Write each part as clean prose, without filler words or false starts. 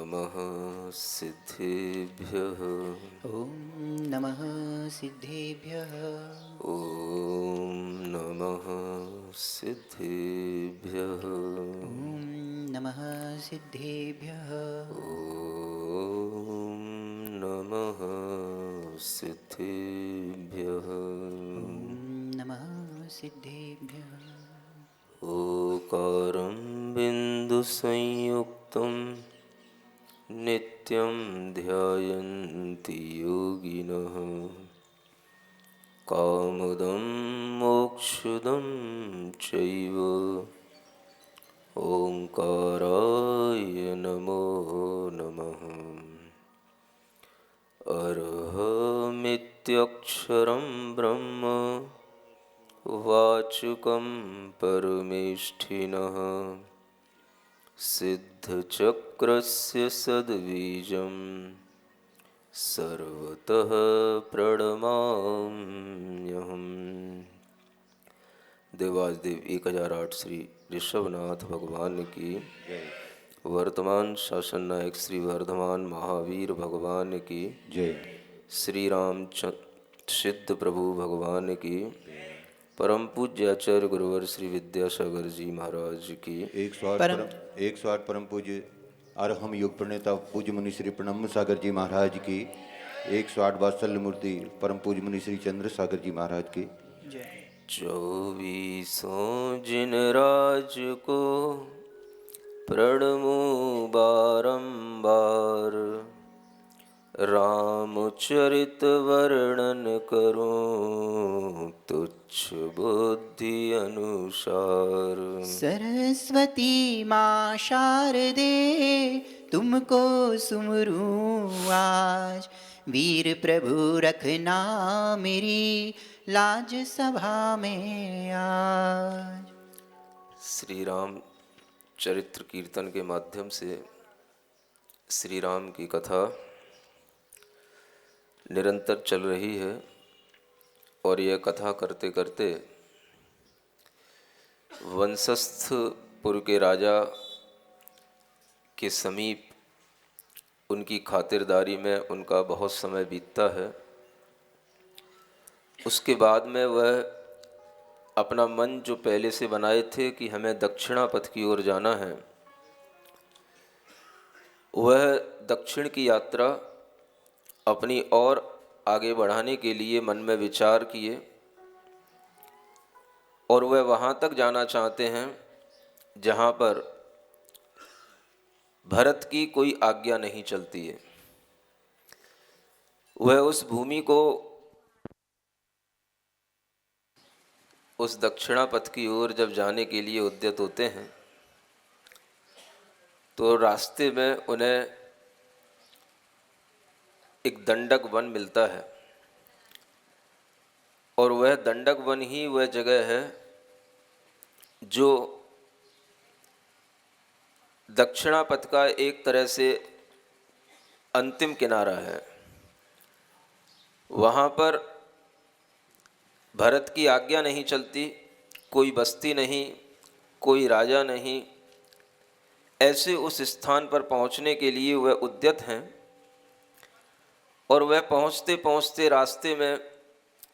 नमः सिद्धेभ्यः। ॐ नमः सिद्धेभ्यः। ॐ नमः सिद्धेभ्यः। ॐ नमः सिद्धेभ्यः। ॐ नमः सिद्धेभ्यः। ॐ नमः सिद्धेभ्यः। ओकारं बिन्दुसंयुक्तं नित्यं ध्यायन्ति योगिनः। कामदं मोक्षदं चैव ओंकाराय नमो नमः। अरहमित्यक्षरं ब्रह्म वाचुकं परमेष्ठिनः। सिद्धचक्रस्य सद्बीजं सर्वतः प्रणमाम्यहम्। देवाधिदेव 1008 श्री ऋषभनाथ भगवान की, वर्तमान शासन नायक श्री वर्धमान महावीर भगवान की जय। श्री राम सिद्ध प्रभु भगवान की, परम पूज्य आचार्य गुरुवर श्री विद्यासागर जी महाराज की। 108 परम पूज्य अरहम योग प्रणेता पूज्य मुनि श्री प्रणम सागर जी महाराज की। 108 वात्सल्य मूर्ति परम पूज्य मुनि श्री चंद्र सागर जी महाराज की जय। 24 जिन राज को प्रणमो बारंबार, रामचरित वर्णन करूं तुच्छ बुद्धि अनुसार। सरस्वती माँ शारदे तुमको सुमरूं आज, वीर प्रभु रखना मेरी लाज सभा में आज। श्री राम चरित्र कीर्तन के माध्यम से श्री राम की कथा निरंतर चल रही है और यह कथा करते करते वंशस्थपुर के राजा के समीप उनकी खातिरदारी में उनका बहुत समय बीतता है। उसके बाद में वह अपना मन जो पहले से बनाए थे कि हमें दक्षिणा पथ की ओर जाना है, वह दक्षिण की यात्रा अपनी और आगे बढ़ाने के लिए मन में विचार किए और वह वहाँ तक जाना चाहते हैं जहाँ पर भरत की कोई आज्ञा नहीं चलती है। वह उस भूमि को, उस दक्षिणा पथ की ओर जब जाने के लिए उद्यत होते हैं तो रास्ते में उन्हें एक दंडक वन मिलता है और वह दंडक वन ही वह जगह है जो दक्षिणा पथ का एक तरह से अंतिम किनारा है। वहाँ पर भरत की आज्ञा नहीं चलती, कोई बस्ती नहीं, कोई राजा नहीं। ऐसे उस स्थान पर पहुँचने के लिए वह उद्यत हैं और वह पहुँचते पहुँचते रास्ते में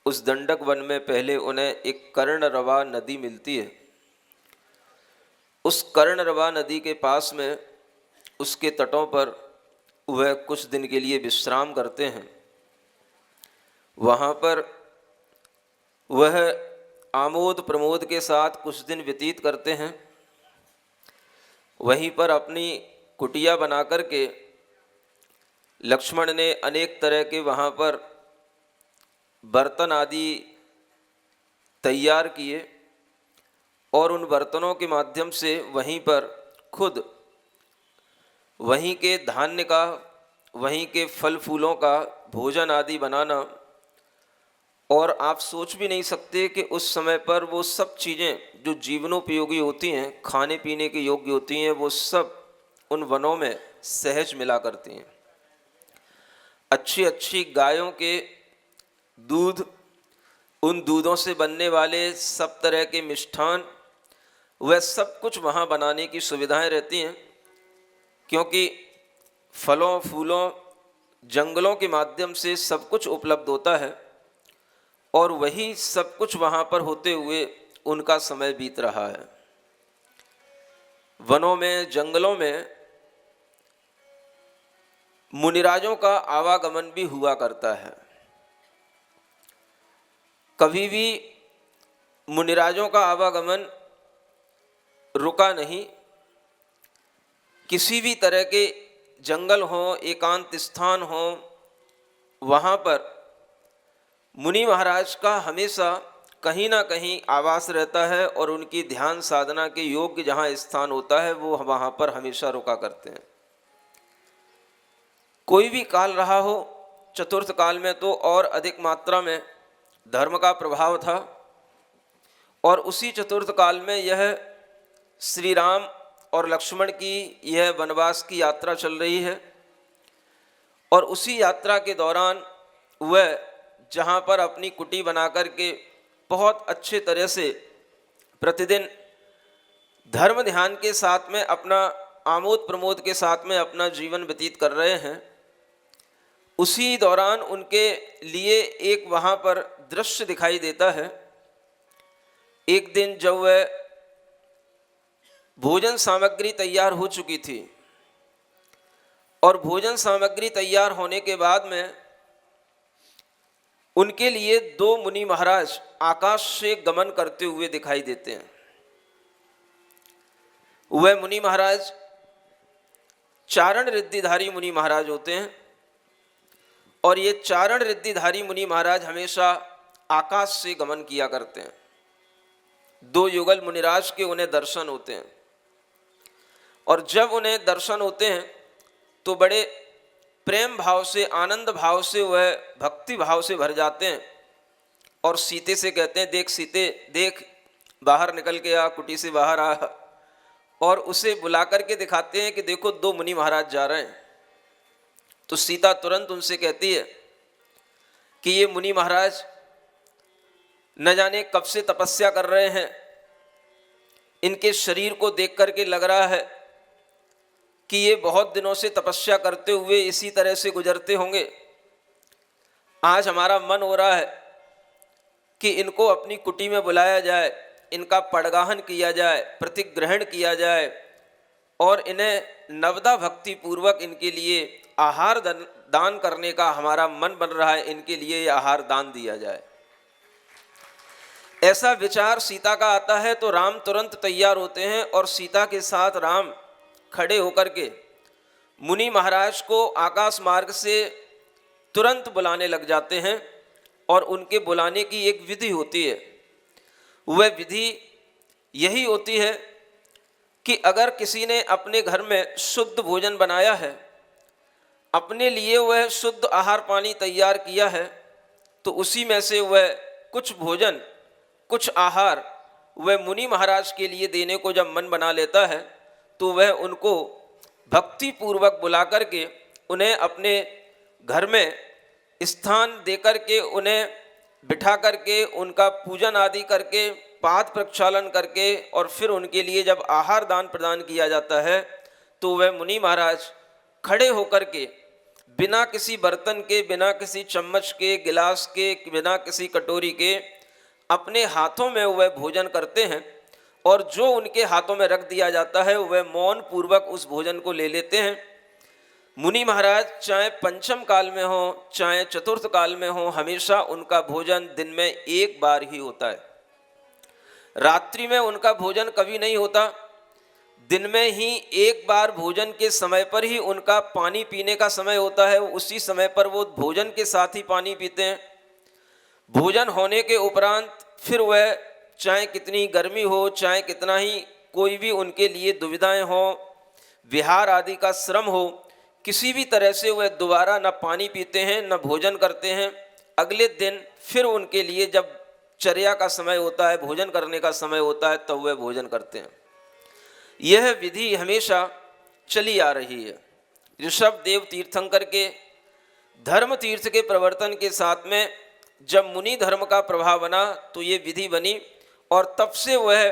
उस दंडक वन में पहले उन्हें एक कर्णरवा नदी मिलती है। उस कर्णरवा नदी के पास में, उसके तटों पर वह कुछ दिन के लिए विश्राम करते हैं। वहाँ पर वह आमोद प्रमोद के साथ कुछ दिन व्यतीत करते हैं। वहीं पर अपनी कुटिया बना करके लक्ष्मण ने अनेक तरह के वहाँ पर बर्तन आदि तैयार किए और उन बर्तनों के माध्यम से वहीं पर खुद वहीं के धान्य का, वहीं के फल फूलों का भोजन आदि बनाना। और आप सोच भी नहीं सकते कि उस समय पर वो सब चीज़ें जो जीवनोपयोगी होती हैं, खाने पीने के योग्य होती हैं, वो सब उन वनों में सहज मिला करती हैं। अच्छी अच्छी गायों के दूध, उन दूधों से बनने वाले सब तरह के मिष्ठान, वह सब कुछ वहाँ बनाने की सुविधाएं रहती हैं। क्योंकि फलों फूलों जंगलों के माध्यम से सब कुछ उपलब्ध होता है, और वही सब कुछ वहाँ पर होते हुए उनका समय बीत रहा है। वनों में जंगलों में मुनिराजों का आवागमन भी हुआ करता है। कभी भी मुनिराजों का आवागमन रुका नहीं। किसी भी तरह के जंगल हो, एकांत स्थान हो, वहाँ पर मुनि महाराज का हमेशा कहीं ना कहीं आवास रहता है, और उनकी ध्यान साधना के योग्य जहाँ स्थान होता है वो वहाँ पर हमेशा रुका करते हैं। कोई भी काल रहा हो, चतुर्थ काल में तो और अधिक मात्रा में धर्म का प्रभाव था, और उसी चतुर्थ काल में यह श्री राम और लक्ष्मण की यह वनवास की यात्रा चल रही है। और उसी यात्रा के दौरान वह जहाँ पर अपनी कुटी बना कर के बहुत अच्छे तरह से प्रतिदिन धर्म ध्यान के साथ में अपना आमोद प्रमोद के साथ में अपना जीवन व्यतीत कर रहे हैं, उसी दौरान उनके लिए एक वहाँ पर दृश्य दिखाई देता है। एक दिन जब वह भोजन सामग्री तैयार हो चुकी थी, और भोजन सामग्री तैयार होने के बाद में उनके लिए दो मुनि महाराज आकाश से गमन करते हुए दिखाई देते हैं। वह मुनि महाराज चारण रिद्धिधारी मुनि महाराज होते हैं, और ये चारण रिद्धिधारी मुनि महाराज हमेशा आकाश से गमन किया करते हैं। दो युगल मुनिराज के उन्हें दर्शन होते हैं, और जब उन्हें दर्शन होते हैं तो बड़े प्रेम भाव से, आनंद भाव से, वह भक्ति भाव से भर जाते हैं, और सीते से कहते हैं, देख सीते देख, बाहर निकल के आ, कुटी से बाहर आ, और उसे बुला करके दिखाते हैं कि देखो दो मुनि महाराज जा रहे हैं। तो सीता तुरंत उनसे कहती है कि ये मुनि महाराज न जाने कब से तपस्या कर रहे हैं, इनके शरीर को देख करके लग रहा है कि ये बहुत दिनों से तपस्या करते हुए इसी तरह से गुजरते होंगे। आज हमारा मन हो रहा है कि इनको अपनी कुटी में बुलाया जाए, इनका पड़गाहन किया जाए, प्रतिग्रहण किया जाए, और इन्हें नवदा भक्ति पूर्वक इनके लिए आहार दान करने का हमारा मन बन रहा है, इनके लिए ये आहार दान दिया जाए। ऐसा विचार सीता का आता है तो राम तुरंत तैयार होते हैं, और सीता के साथ राम खड़े होकर के मुनि महाराज को आकाश मार्ग से तुरंत बुलाने लग जाते हैं। और उनके बुलाने की एक विधि होती है। वह विधि यही होती है कि अगर किसी ने अपने घर में शुद्ध भोजन बनाया है, अपने लिए वह शुद्ध आहार पानी तैयार किया है, तो उसी में से वह कुछ भोजन, कुछ आहार वह मुनि महाराज के लिए देने को जब मन बना लेता है, तो वह उनको भक्ति पूर्वक बुला करके उन्हें अपने घर में स्थान दे करके, उन्हें बिठा करके, उनका पूजन आदि करके, पाद प्रक्षालन करके, और फिर उनके लिए जब आहार दान प्रदान किया जाता है, तो वह मुनि महाराज खड़े होकर के बिना किसी बर्तन के, बिना किसी चम्मच के, गिलास के, बिना किसी कटोरी के अपने हाथों में वह भोजन करते हैं, और जो उनके हाथों में रख दिया जाता है वह मौन पूर्वक उस भोजन को ले लेते हैं। मुनि महाराज चाहे पंचम काल में हो, चाहे चतुर्थ काल में हो, हमेशा उनका भोजन दिन में एक बार ही होता है। रात्रि में उनका भोजन कभी नहीं होता। दिन में ही एक बार भोजन के समय पर ही उनका पानी पीने का समय होता है, उसी समय पर वो भोजन के साथ ही पानी पीते हैं। भोजन होने के उपरांत फिर वह चाहे कितनी गर्मी हो, चाहे कितना ही कोई भी उनके लिए दुविधाएं हो, विहार आदि का श्रम हो, किसी भी तरह से वह दोबारा न पानी पीते हैं न भोजन करते हैं। अगले दिन फिर उनके लिए जब चर्या का समय होता है, भोजन करने का समय होता है, तब वह भोजन करते हैं। यह विधि हमेशा चली आ रही है। ऋषभ देव तीर्थंकर के धर्म तीर्थ के प्रवर्तन के साथ में जब मुनि धर्म का प्रभाव बना तो ये विधि बनी, और तब से वह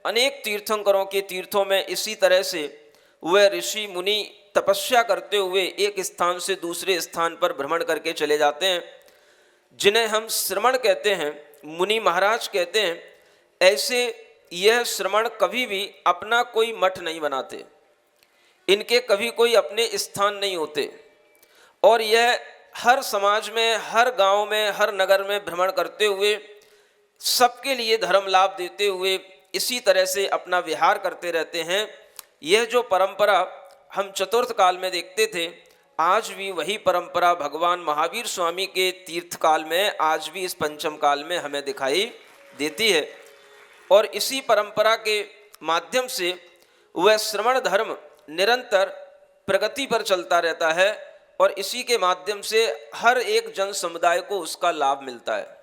अनेक तीर्थंकरों के तीर्थों में इसी तरह से वह ऋषि मुनि तपस्या करते हुए एक स्थान से दूसरे स्थान पर भ्रमण करके चले जाते हैं, जिन्हें हम श्रमण कहते हैं, मुनि महाराज कहते हैं। ऐसे यह श्रमण कभी भी अपना कोई मठ नहीं बनाते, इनके कभी कोई अपने स्थान नहीं होते, और यह हर समाज में, हर गांव में, हर नगर में भ्रमण करते हुए सबके लिए धर्म लाभ देते हुए इसी तरह से अपना विहार करते रहते हैं। यह जो परंपरा हम चतुर्थ काल में देखते थे, आज भी वही परंपरा भगवान महावीर स्वामी के तीर्थ काल में आज भी इस पंचम काल में हमें दिखाई देती है। और इसी परंपरा के माध्यम से वह श्रमण धर्म निरंतर प्रगति पर चलता रहता है, और इसी के माध्यम से हर एक जन समुदाय को उसका लाभ मिलता है।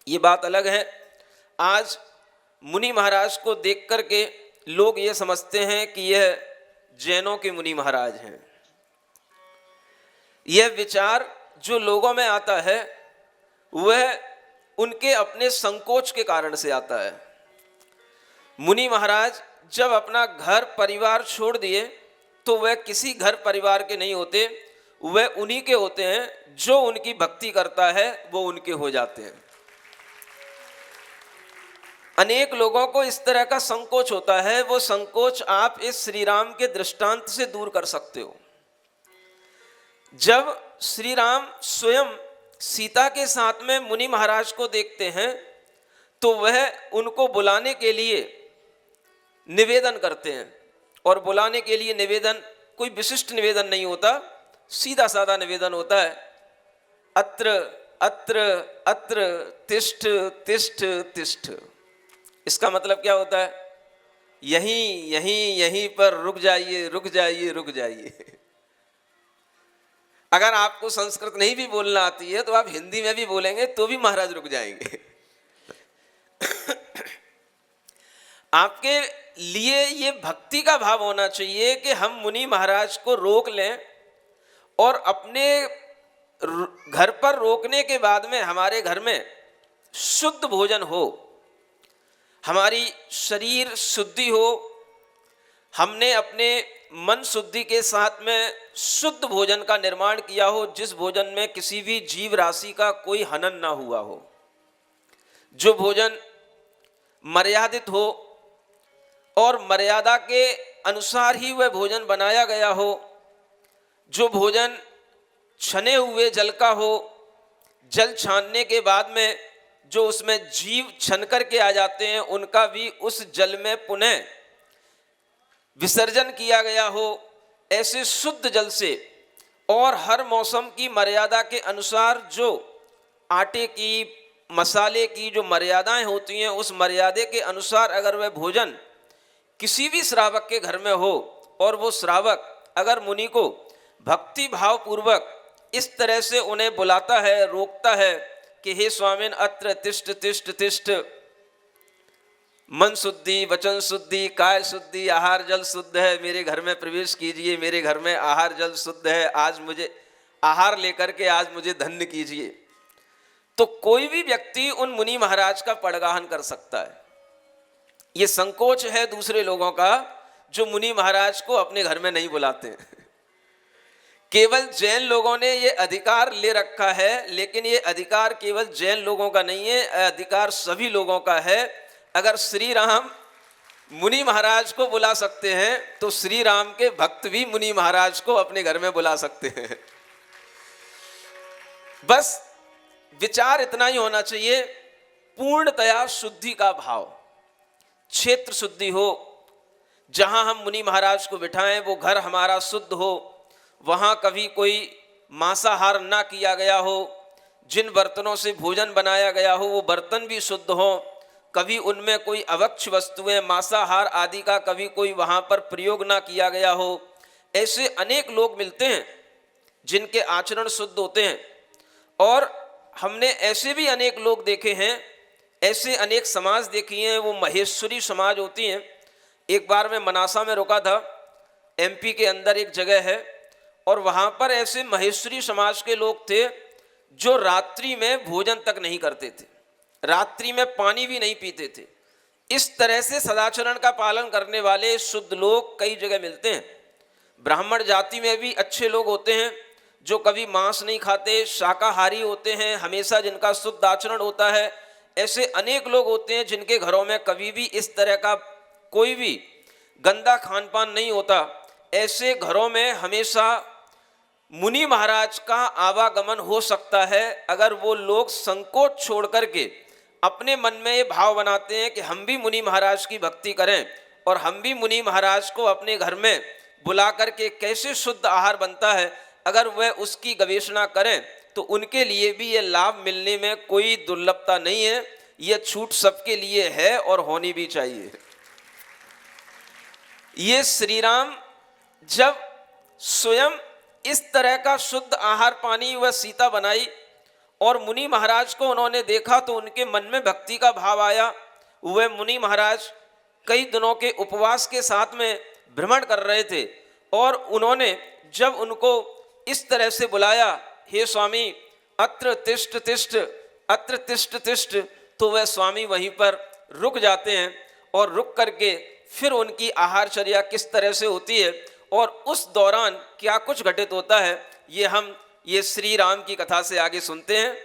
ये बात अलग है, आज मुनि महाराज को देख करके लोग ये समझते हैं कि यह जैनों के मुनि महाराज हैं। यह विचार जो लोगों में आता है वह उनके अपने संकोच के कारण से आता है। मुनि महाराज जब अपना घर परिवार छोड़ दिए तो वह किसी घर परिवार के नहीं होते, वह उन्हीं के होते हैं। जो उनकी भक्ति करता है वो उनके हो जाते हैं। अनेक लोगों को इस तरह का संकोच होता है, वो संकोच आप इस श्री राम के दृष्टांत से दूर कर सकते हो। जब श्री राम स्वयं सीता के साथ में मुनि महाराज को देखते हैं तो वह उनको बुलाने के लिए निवेदन करते हैं, और बुलाने के लिए निवेदन कोई विशिष्ट निवेदन नहीं होता, सीधा साधा निवेदन होता है। अत्र अत्र अत्र तिष्ठ तिष्ठ तिष्ठ। इसका मतलब क्या होता है? यहीं यहीं यहीं पर रुक जाइए, रुक जाइए, रुक जाइए। अगर आपको संस्कृत नहीं भी बोलना आती है तो आप हिंदी में भी बोलेंगे तो भी महाराज रुक जाएंगे। आपके लिए ये भक्ति का भाव होना चाहिए कि हम मुनि महाराज को रोक लें, और अपने घर पर रोकने के बाद में हमारे घर में शुद्ध भोजन हो, हमारी शरीर शुद्धि हो, हमने अपने मन शुद्धि के साथ में शुद्ध भोजन का निर्माण किया हो, जिस भोजन में किसी भी जीव राशि का कोई हनन ना हुआ हो, जो भोजन मर्यादित हो और मर्यादा के अनुसार ही वह भोजन बनाया गया हो, जो भोजन छने हुए जल का हो, जल छानने के बाद में जो उसमें जीव छन करके आ जाते हैं उनका भी उस जल में पुनः विसर्जन किया गया हो, ऐसे शुद्ध जल से, और हर मौसम की मर्यादा के अनुसार जो आटे की, मसाले की जो मर्यादाएं होती हैं उस मर्यादे के अनुसार अगर वह भोजन किसी भी श्रावक के घर में हो, और वो श्रावक अगर मुनि को भक्ति भाव पूर्वक इस तरह से उन्हें बुलाता है, रोकता है कि हे स्वामिन अत्र तिष्ठ तिष्ठ तिष्ठ, मन शुद्धि, वचन शुद्धि, काय शुद्धि, आहार जल शुद्ध है, मेरे घर में प्रवेश कीजिए, मेरे घर में आहार जल शुद्ध है, आज मुझे आहार लेकर के आज मुझे धन्य कीजिए, तो कोई भी व्यक्ति उन मुनि महाराज का पड़गाहन कर सकता है। ये संकोच है दूसरे लोगों का जो मुनि महाराज को अपने घर में नहीं बुलाते। केवल जैन लोगों ने ये अधिकार ले रखा है, लेकिन ये अधिकार केवल जैन लोगों का नहीं है, अधिकार सभी लोगों का है। अगर श्री राम मुनि महाराज को बुला सकते हैं तो श्री राम के भक्त भी मुनि महाराज को अपने घर में बुला सकते हैं। बस विचार इतना ही होना चाहिए, पूर्णतया शुद्धि का भाव, क्षेत्र शुद्धि हो, जहां हम मुनि महाराज को बिठाएं वो घर हमारा शुद्ध हो, वहाँ कभी कोई मांसाहार ना किया गया हो, जिन बर्तनों से भोजन बनाया गया हो वो बर्तन भी शुद्ध हो, कभी उनमें कोई अवक्ष वस्तुएं, मांसाहार आदि का कभी कोई वहाँ पर प्रयोग ना किया गया हो। ऐसे अनेक लोग मिलते हैं जिनके आचरण शुद्ध होते हैं, और हमने ऐसे भी अनेक लोग देखे हैं, ऐसे अनेक समाज देखी हैं, वो महेश्वरी समाज होती हैं। एक बार मैं मनासा में रुका था, एमपी के अंदर एक जगह है, और वहाँ पर ऐसे महेश्वरी समाज के लोग थे जो रात्रि में भोजन तक नहीं करते थे, रात्रि में पानी भी नहीं पीते थे। इस तरह से सदाचरण का पालन करने वाले शुद्ध लोग कई जगह मिलते हैं। ब्राह्मण जाति में भी अच्छे लोग होते हैं जो कभी मांस नहीं खाते, शाकाहारी होते हैं, हमेशा जिनका शुद्ध आचरण होता है। ऐसे अनेक लोग होते हैं जिनके घरों में कभी भी इस तरह का कोई भी गंदा खान पान नहीं होता। ऐसे घरों में हमेशा मुनि महाराज का आवागमन हो सकता है अगर वो लोग संकोच छोड़ करके अपने मन में ये भाव बनाते हैं कि हम भी मुनि महाराज की भक्ति करें और हम भी मुनि महाराज को अपने घर में बुला करके कैसे शुद्ध आहार बनता है, अगर वह उसकी गवेषणा करें तो उनके लिए भी ये लाभ मिलने में कोई दुर्लभता नहीं है। ये छूट सबके लिए है और होनी भी चाहिए। ये श्री राम जब स्वयं इस तरह का शुद्ध आहार पानी वह सीता बनाई और मुनि महाराज को उन्होंने देखा तो उनके मन में भक्ति का भाव आया। वह मुनि महाराज कई दिनों के उपवास के साथ में भ्रमण कर रहे थे और उन्होंने जब उनको इस तरह से बुलाया, हे स्वामी अत्र तिष्ठ तिष्ठ, अत्र तिष्ठ तिष्ठ, तो वह स्वामी वहीं पर रुक जाते हैं और रुक करके फिर उनकी आहारचर्या किस तरह से होती है और उस दौरान क्या कुछ घटित होता है, ये हम ये श्री राम की कथा से आगे सुनते हैं।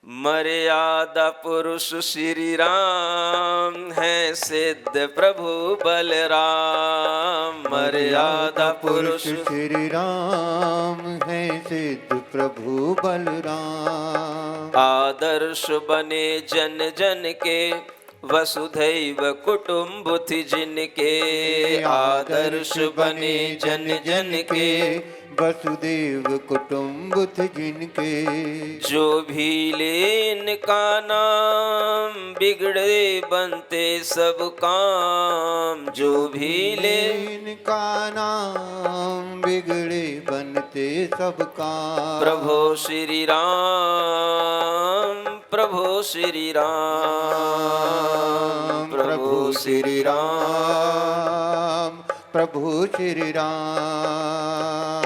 मर्यादा पुरुष श्री राम है सिद्ध प्रभु बलराम। मर्यादा पुरुष श्री राम है सिद्ध प्रभु बलराम। आदर्श बने जन जन के वसुधैव कुटुम्बुति जिनके। आदर्श बने जन जन के वसुदेव कुटुम्बुत जिनके। जो भी लेन का नाम बिगड़े बनते सब काम। जो भी लेन का नाम बिगड़े बनते सब काम। प्रभो श्री राम, प्रभो श्री राम, प्रभु श्री राम, प्रभु श्री राम।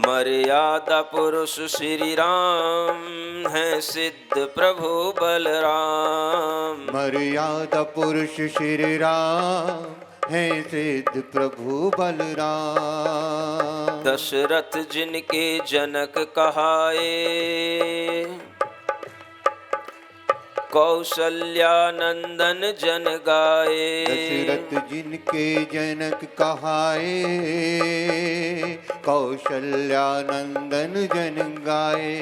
मर्यादा पुरुष श्री राम है सिद्ध प्रभु बलराम। मर्यादा पुरुष श्री राम है सिद्ध प्रभु बलराम। दशरथ जिनके जनक कहाए, कौशल्यानंदन जन गाए। दशरथ जिनके जनक कहाए, कौशल्यानंदन जन गाए।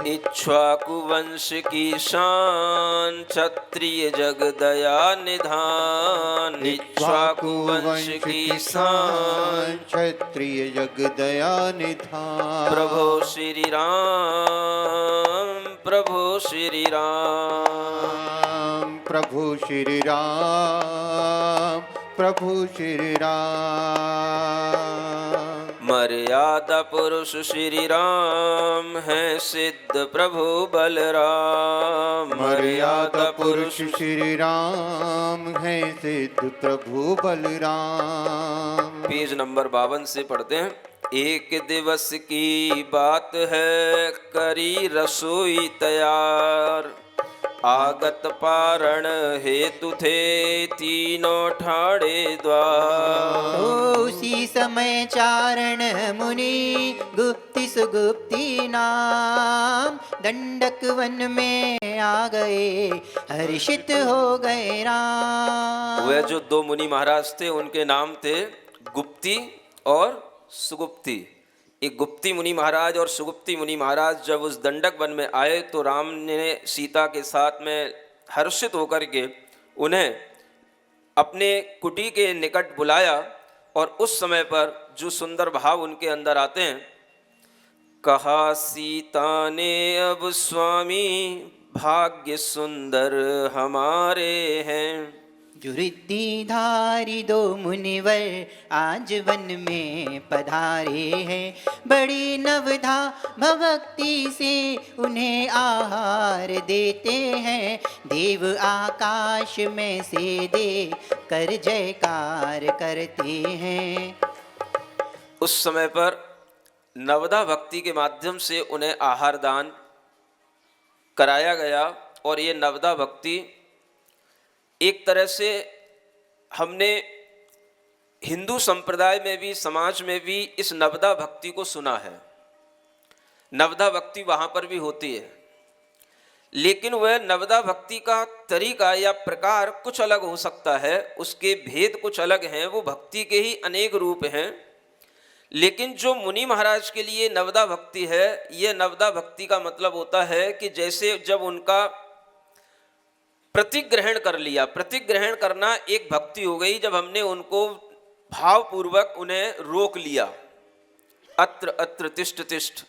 इक्ष्वाकु वंश की शान, क्षत्रिय जग दया निधान। इक्ष्वाकु वंश की शान, क्षत्रिय जग दया निधान। प्रभो श्री राम, प्रभो श्री राम, प्रभु श्री राम, प्रभु श्री राम। मर्यादा पुरुष श्री राम है सिद्ध प्रभु बलराम। मर्यादा पुरुष श्री राम है सिद्ध प्रभु बलराम। पेज नंबर 52 से पढ़ते हैं। एक दिवस की बात है, करी रसोई तैयार। आगत पारण हेतु थे तीनों ठाड़े द्वार। उसी समय चारण मुनि गुप्ति सुगुप्ति नाम, दंडक वन में आ गए हर्षित हो गए राम। वह जो दो मुनि महाराज थे उनके नाम थे गुप्ती और सुगुप्ती। एक गुप्ती मुनि महाराज और सुगुप्ती मुनि महाराज जब उस दंडक वन में आए तो राम ने सीता के साथ में हर्षित होकर के उन्हें अपने कुटी के निकट बुलाया और उस समय पर जो सुंदर भाव उनके अंदर आते हैं, कहा सीता ने अब स्वामी भाग्य सुंदर हमारे हैं। जो रिद्धिधारी दो मुनिवर आज वन में पधारे हैं। बड़ी नवधा भक्ति से उन्हें आहार देते हैं। देव आकाश में से दे कर जयकार करते हैं। उस समय पर नवदा भक्ति के माध्यम से उन्हें आहार दान कराया गया और ये नवदा भक्ति एक तरह से हमने हिंदू संप्रदाय में भी, समाज में भी इस नवदा भक्ति को सुना है। नवदा भक्ति वहाँ पर भी होती है, लेकिन वह नवदा भक्ति का तरीका या प्रकार कुछ अलग हो सकता है, उसके भेद कुछ अलग हैं, वो भक्ति के ही अनेक रूप हैं। लेकिन जो मुनि महाराज के लिए नवदा भक्ति है, ये नवदा भक्ति का मतलब होता है कि जैसे जब उनका प्रतिग्रहण कर लिया, प्रतिग्रहण करना एक भक्ति हो गई, जब हमने उनको भावपूर्वक उन्हें रोक लिया, अत्र अत्र तिष्ठ तिष्ठ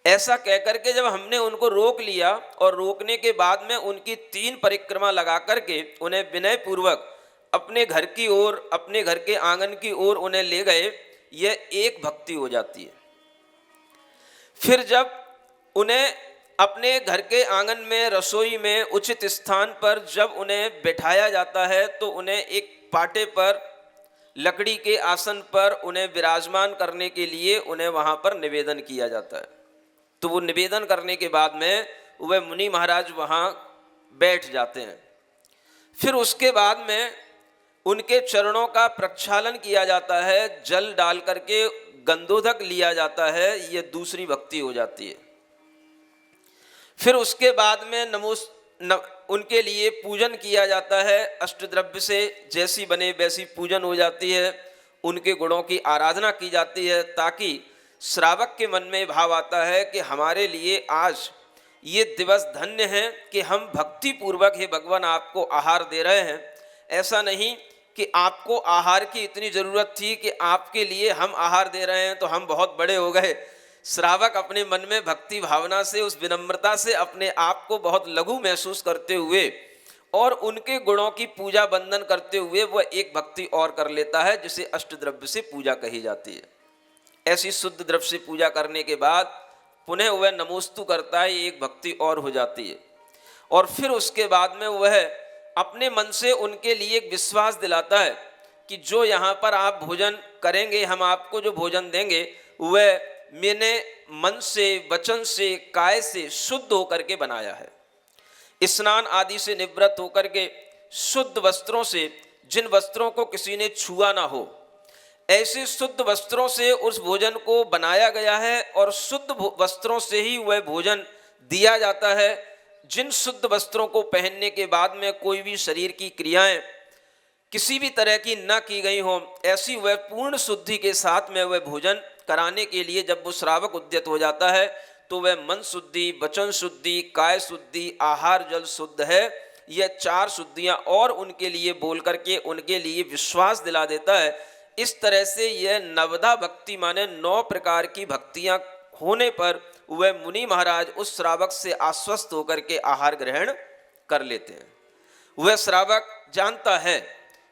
ऐसा कहकर के जब हमने उनको रोक लिया, और रोकने के बाद में उनकी 3 परिक्रमा लगा करके उन्हें विनय पूर्वक अपने घर की ओर, अपने घर के आंगन की ओर उन्हें ले गए, यह एक भक्ति हो जाती है। फिर जब उन्हें अपने घर के आंगन में, रसोई में, उचित स्थान पर जब उन्हें बैठाया जाता है, तो उन्हें एक पाटे पर, लकड़ी के आसन पर उन्हें विराजमान करने के लिए उन्हें वहाँ पर निवेदन किया जाता है। तो वो निवेदन करने के बाद में वह मुनि महाराज वहाँ बैठ जाते हैं। फिर उसके बाद में उनके चरणों का प्रक्षालन किया जाता है, जल डाल करके गंधोदक लिया जाता है, ये दूसरी भक्ति हो जाती है। फिर उसके बाद में उनके लिए पूजन किया जाता है, अष्टद्रव्य से जैसी बने वैसी पूजन हो जाती है, उनके गुणों की आराधना की जाती है, ताकि श्रावक के मन में भाव आता है कि हमारे लिए आज ये दिवस धन्य है कि हम भक्ति पूर्वक हे भगवान आपको आहार दे रहे हैं। ऐसा नहीं कि आपको आहार की इतनी ज़रूरत थी कि आपके लिए हम आहार दे रहे हैं तो हम बहुत बड़े हो गए। श्रावक अपने मन में भक्ति भावना से, उस विनम्रता से अपने आप को बहुत लघु महसूस करते हुए और उनके गुणों की पूजा बंदन करते हुए वह एक भक्ति और कर लेता है, जिसे अष्टद्रव्य से पूजा कही जाती है। ऐसी शुद्ध द्रव्य से पूजा करने के बाद पुनः वह नमोस्तु करता है, एक भक्ति और हो जाती है। और फिर उसके बाद में वह अपने मन से उनके लिए एक विश्वास दिलाता है कि जो यहाँ पर आप भोजन करेंगे, हम आपको जो भोजन देंगे वह मैंने मन से, वचन से, काय से शुद्ध होकर के बनाया है। स्नान आदि से निवृत्त होकर के शुद्ध वस्त्रों से, जिन वस्त्रों को किसी ने छुआ ना हो, ऐसे शुद्ध वस्त्रों से उस भोजन को बनाया गया है और शुद्ध वस्त्रों से ही वह भोजन दिया जाता है। जिन शुद्ध वस्त्रों को पहनने के बाद में कोई भी शरीर की क्रियाएं किसी भी तरह की न की गई हो, ऐसी वह पूर्ण शुद्धि के साथ में वह भोजन कराने के लिए जब वो श्रावक उद्यत हो जाता है, तो वह मन शुद्धि, वचन शुद्धि, काय शुद्धि, आहार जल शुद्ध है, यह 4 शुद्धियां और उनके लिए बोल करके उनके लिए विश्वास दिला देता है। इस तरह से यह नवदा भक्ति माने 9 प्रकार की भक्तियां होने पर वह मुनि महाराज उस श्रावक से आश्वस्त होकर के आहार ग्रहण कर लेते हैं। वह श्रावक जानता है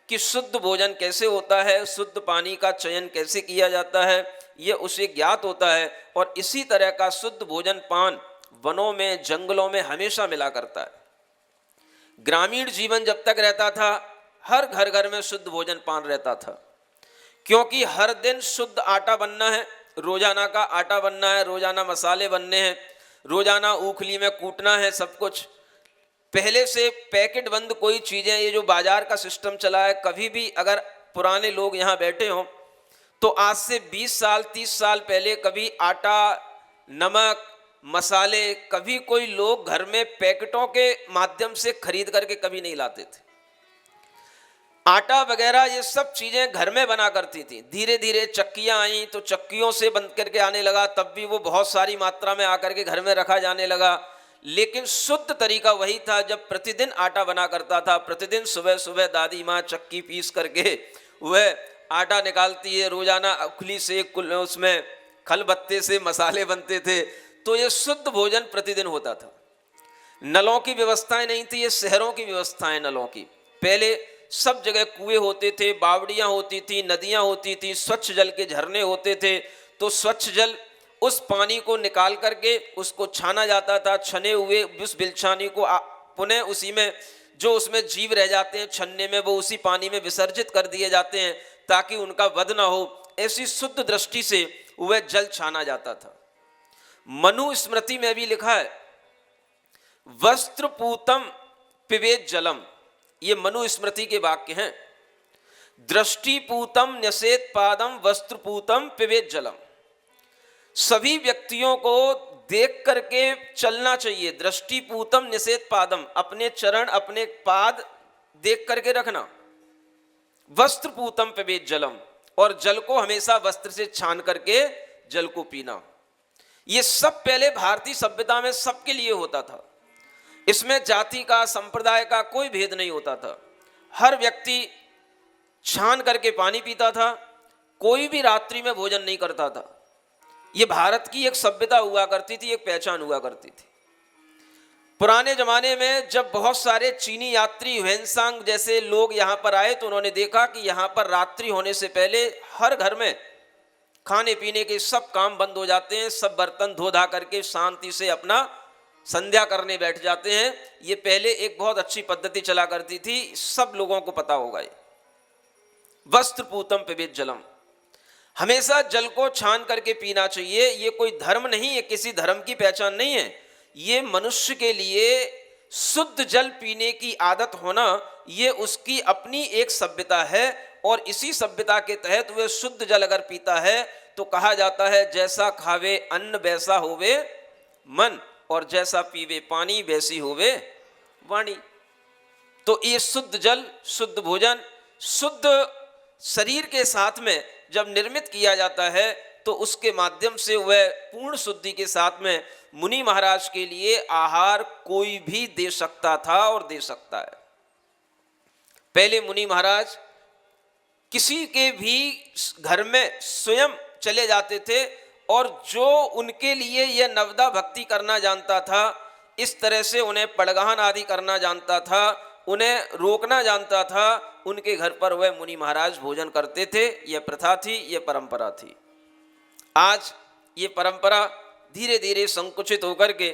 कि शुद्ध भोजन कैसे होता है, शुद्ध पानी का चयन कैसे किया जाता है, यह उसे ज्ञात होता है। और इसी तरह का शुद्ध भोजन पान वनों में, जंगलों में हमेशा मिला करता है। ग्रामीण जीवन जब तक रहता था, हर घर घर में शुद्ध भोजन पान रहता था, क्योंकि हर दिन शुद्ध आटा बनना है, रोजाना का आटा बनना है, रोजाना मसाले बनने हैं, रोजाना ऊखली में कूटना है सब कुछ। पहले से पैकेट बंद कोई चीज़ें, ये जो बाजार का सिस्टम चला है, कभी भी अगर पुराने लोग यहाँ बैठे हों तो आज से 20 साल 30 साल पहले कभी आटा, नमक, मसाले कभी कोई लोग घर में पैकेटों के माध्यम से खरीद करके कभी नहीं लाते थे। आटा वगैरह ये सब चीज़ें घर में बना करती थी। धीरे धीरे चक्कियाँ आई तो चक्कियों से बन करके आने लगा, तब भी वो बहुत सारी मात्रा में आकर के घर में रखा जाने लगा। लेकिन शुद्ध तरीका वही था, जब प्रतिदिन आटा बना करता था, प्रतिदिन सुबह सुबह दादी माँ चक्की पीस करके वह आटा निकालती है, रोजाना उखली से उसमें खल बत्ते से मसाले बनते थे। तो ये शुद्ध भोजन प्रतिदिन होता था। नलों की व्यवस्थाएं नहीं थी, ये शहरों की व्यवस्थाएं नलों की। पहले सब जगह कुएं होते थे, बावड़ियाँ होती थी, नदियाँ होती थी, स्वच्छ जल के झरने होते थे। तो स्वच्छ जल, उस पानी को निकाल करके उसको छाना जाता था। छने हुए उस बिलछानी को पुनः उसी में जो उसमें जीव रह जाते हैं छन्ने में, वो उसी पानी में विसर्जित कर दिए जाते हैं ताकि उनका वध ना हो। ऐसी शुद्ध दृष्टि से वह जल छाना जाता था। मनु स्मृति में भी लिखा है, वस्त्रपूतम पिबेत जलम, ये मनु स्मृति के वाक्य हैं। दृष्टिपूतम न्यसेत पादम वस्त्रपूतम पिबेत जलम। सभी व्यक्तियों को देख करके चलना चाहिए। दृष्टिपूतम न्यसेत पादम, अपने चरण अपने पाद देख करके रखना। वस्त्रपूतम पिबेत जलम, और जल को हमेशा वस्त्र से छान करके जल को पीना। ये सब पहले भारतीय सभ्यता में सबके लिए होता था। इसमें जाति का संप्रदाय का कोई भेद नहीं होता था। हर व्यक्ति छान करके पानी पीता था। कोई भी रात्रि में भोजन नहीं करता था। ये भारत की एक सभ्यता हुआ करती थी, एक पहचान हुआ करती थी। पुराने जमाने में जब बहुत सारे चीनी यात्री ह्वेनसांग जैसे लोग यहाँ पर आए तो उन्होंने देखा कि यहाँ पर रात्रि होने से पहले हर घर में खाने पीने के सब काम बंद हो जाते हैं। सब बर्तन धो धा करके शांति से अपना संध्या करने बैठ जाते हैं। ये पहले एक बहुत अच्छी पद्धति चला करती थी, सब लोगों को पता होगा। ये वस्त्रपूतम पिबेत जलम, हमेशा जल को छान करके पीना चाहिए। ये कोई धर्म नहीं है, किसी धर्म की पहचान नहीं है। ये मनुष्य के लिए शुद्ध जल पीने की आदत होना, ये उसकी अपनी एक सभ्यता है। और इसी सभ्यता के तहत वह शुद्ध जल अगर पीता है तो कहा जाता है जैसा खावे अन्न वैसा होवे मन, और जैसा पीवे पानी वैसी होवे वाणी। तो ये शुद्ध जल, शुद्ध भोजन, शुद्ध शरीर के साथ में जब निर्मित किया जाता है तो उसके माध्यम से वह पूर्ण शुद्धि के साथ में मुनि महाराज के लिए आहार कोई भी दे सकता था और दे सकता है। पहले मुनि महाराज किसी के भी घर में स्वयं चले जाते थे, और जो उनके लिए यह नवदा भक्ति करना जानता था, इस तरह से उन्हें पड़गाहन आदि करना जानता था, उन्हें रोकना जानता था, उनके घर पर वह मुनि महाराज भोजन करते थे। यह प्रथा थी, यह परंपरा थी। आज ये परंपरा धीरे धीरे संकुचित होकर के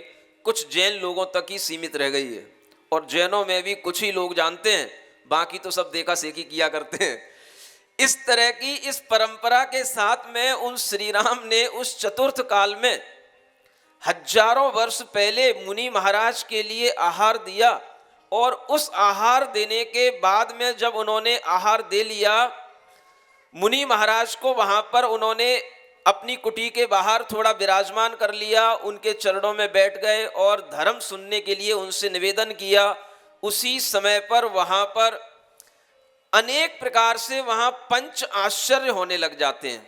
कुछ जैन लोगों तक ही सीमित रह गई है, और जैनों में भी कुछ ही लोग जानते हैं, बाकी तो सब देखा सेखी किया करते हैं। इस तरह की इस परंपरा के साथ में उन श्री राम ने उस चतुर्थ काल में हजारों वर्ष पहले मुनि महाराज के लिए आहार दिया, और उस आहार देने के बाद में जब उन्होंने आहार दे लिया, मुनि महाराज को वहां पर उन्होंने अपनी कुटी के बाहर थोड़ा विराजमान कर लिया, उनके चरणों में बैठ गए और धर्म सुनने के लिए उनसे निवेदन किया। उसी समय पर वहां पर अनेक प्रकार से वहां पंच आश्चर्य होने लग जाते हैं।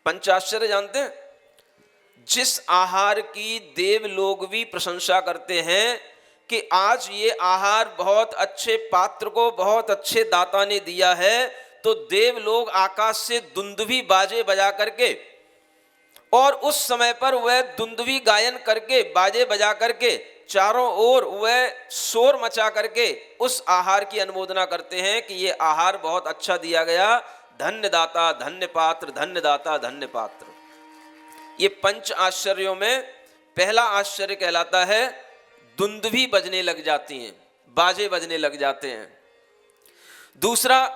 पंच आश्चर्य जानते हैं? जिस आहार की देव लोग भी प्रशंसा करते हैं कि आज ये आहार बहुत अच्छे पात्र को बहुत अच्छे दाता ने दिया है, तो देव लोग आकाश से दुंदुभी बाजे बजा करके, और उस समय पर वह दुंदुभी गायन करके बाजे बजा करके चारों ओर वह शोर मचा करके उस आहार की अनुमोदना करते हैं कि ये आहार बहुत अच्छा दिया गया, धन्य दाता धन्य पात्र, धन्य दाता धन्य पात्र। ये पंच आश्चर्यों में पहला आश्चर्य कहलाता है दुंदुभी बजने लग जाती हैं, बाजे बजने लग जाते हैं। दूसरा,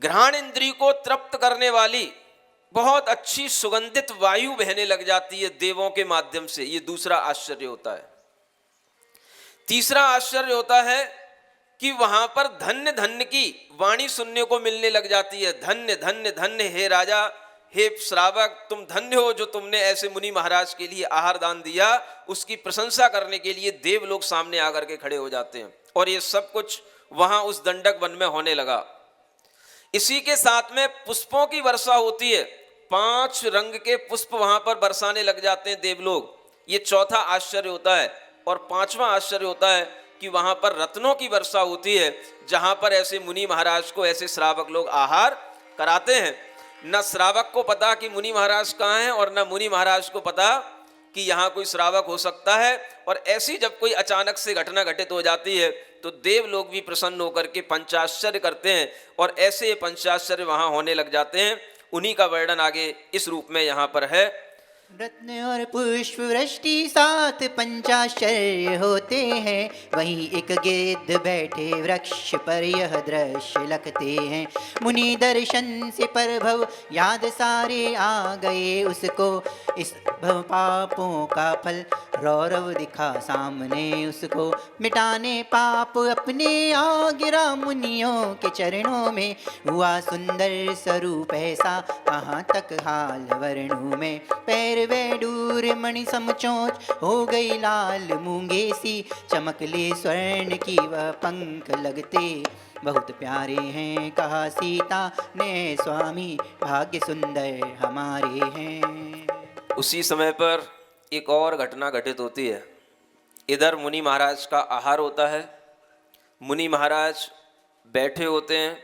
घ्राण इंद्री को तृप्त करने वाली बहुत अच्छी सुगंधित वायु बहने लग जाती है देवों के माध्यम से, ये दूसरा आश्चर्य होता है। तीसरा आश्चर्य होता है कि वहां पर धन्य धन्य की वाणी सुनने को मिलने लग जाती है। धन्य धन्य धन्य, हे राजा, हे श्रावक, तुम धन्य हो जो तुमने ऐसे मुनि महाराज के लिए आहार दान दिया। उसकी प्रशंसा करने के लिए देव लोग सामने आकर के खड़े हो जाते हैं, और ये सब कुछ वहां उस दंडक वन में होने लगा। इसी के साथ में पुष्पों की वर्षा होती है, 5 रंग के पुष्प वहां पर बरसाने लग जाते हैं देव लोग। ये चौथा आश्चर्य होता है। और पांचवा आश्चर्य होता है कि वहां पर रत्नों की वर्षा होती है, जहां पर ऐसे मुनि महाराज को ऐसे श्रावक लोग आहार कराते हैं। न श्रावक को पता कि मुनि महाराज कहाँ हैं, और न मुनि महाराज को पता कि यहाँ कोई श्रावक हो सकता है। और ऐसी जब कोई अचानक से घटना घटित हो जाती है तो देव लोग भी प्रसन्न होकर के पंचाश्चर्य करते हैं, और ऐसे पंचाश्चर्य वहाँ होने लग जाते हैं। उन्हीं का वर्णन आगे इस रूप में यहाँ पर है। रत्न और पुष्प वृष्टि सात पंचाश्चर्य होते हैं, वहीं एक गिद्ध बैठे वृक्ष पर यह दृश्य लगते हैं। मुनि दर्शन से परभव याद सारे आ गए उसको, इस भव पापों का फल रौरव दिखा सामने उसको। मिटाने पाप अपने आ गिरा मुनियों के चरणों में, हुआ सुंदर स्वरूप ऐसा कहाँ तक हाल वर्णों में। पैर वैडूर मणि समचोच हो गई लाल मूंगे सी, चमकले स्वर्ण की वह पंख लगते बहुत प्यारे हैं। कहा सीता ने स्वामी भाग्य सुंदर हमारे हैं। उसी समय पर एक और घटना घटित होती है। इधर मुनि महाराज का आहार होता है, मुनि महाराज बैठे होते हैं।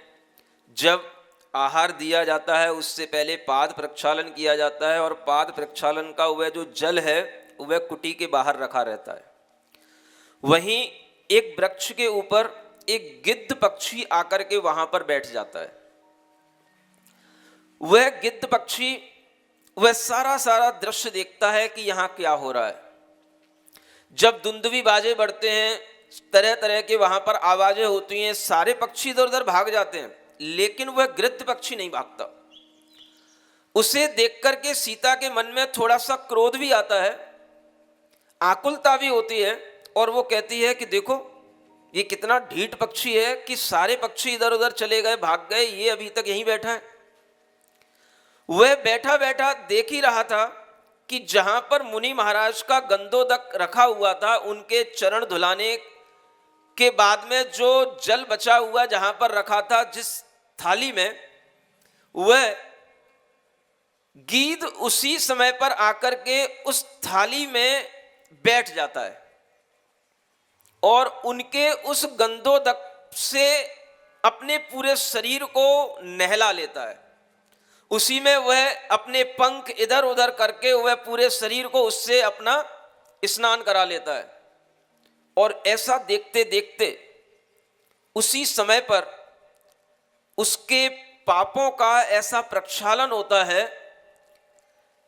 जब आहार दिया जाता है उससे पहले पाद प्रक्षालन किया जाता है, और पाद प्रक्षालन का वह जो जल है वह कुटी के बाहर रखा रहता है। वहीं एक वृक्ष के ऊपर एक गिद्ध पक्षी आकर के वहां पर बैठ जाता है। वह गिद्ध पक्षी वह सारा दृश्य देखता है कि यहाँ क्या हो रहा है। जब दुंदुभी बाजे बढ़ते हैं, तरह तरह के वहां पर आवाजें होती हैं, सारे पक्षी इधर उधर भाग जाते हैं, लेकिन वह गिद्ध पक्षी नहीं भागता। उसे देख करके सीता के मन में थोड़ा सा क्रोध भी आता है, आकुलता भी होती है, और वो कहती है कि देखो ये कितना ढीठ पक्षी है कि सारे पक्षी इधर उधर चले गए, भाग गए, ये अभी तक यहीं बैठा है। वह बैठा बैठा देख ही रहा था कि जहां पर मुनि महाराज का गंधोदक रखा हुआ था, उनके चरण धुलाने के बाद में जो जल बचा हुआ जहां पर रखा था, जिस थाली में, वह गीध उसी समय पर आकर के उस थाली में बैठ जाता है और उनके उस गंधोदक से अपने पूरे शरीर को नहला लेता है। उसी में वह अपने पंख इधर उधर करके वह पूरे शरीर को उससे अपना स्नान करा लेता है। और ऐसा देखते देखते उसी समय पर उसके पापों का ऐसा प्रक्षालन होता है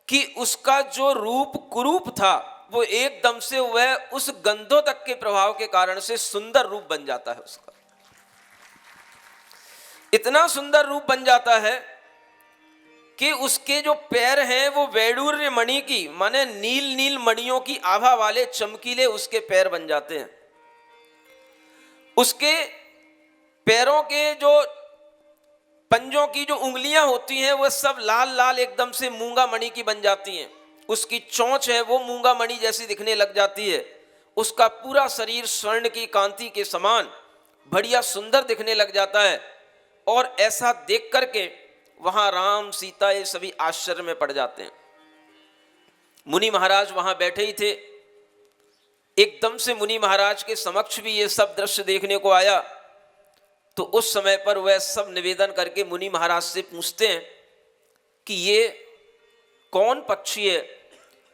कि उसका जो रूप कुरूप था वो एकदम से वह उस गंधोदक के प्रभाव के कारण से सुंदर रूप बन जाता है। उसका इतना सुंदर रूप बन जाता है कि उसके जो पैर हैं वो वैडूर्य मणि की, माने नील नील मणियों की आभा वाले चमकीले उसके पैर बन जाते हैं। उसके पैरों के जो पंजों की जो उंगलियां होती हैं वह सब लाल लाल एकदम से मूंगा मणि की बन जाती हैं। उसकी चोंच है वो मूंगा मणि जैसी दिखने लग जाती है। उसका पूरा शरीर स्वर्ण की कांति के समान बढ़िया सुंदर दिखने लग जाता है। और ऐसा देख करके वहां राम सीता ये सभी आश्चर्य में पड़ जाते हैं। मुनि महाराज वहां बैठे ही थे, एकदम से मुनि महाराज के समक्ष भी ये सब दृश्य देखने को आया। तो उस समय पर वह सब निवेदन करके मुनि महाराज से पूछते हैं कि ये कौन पक्षी है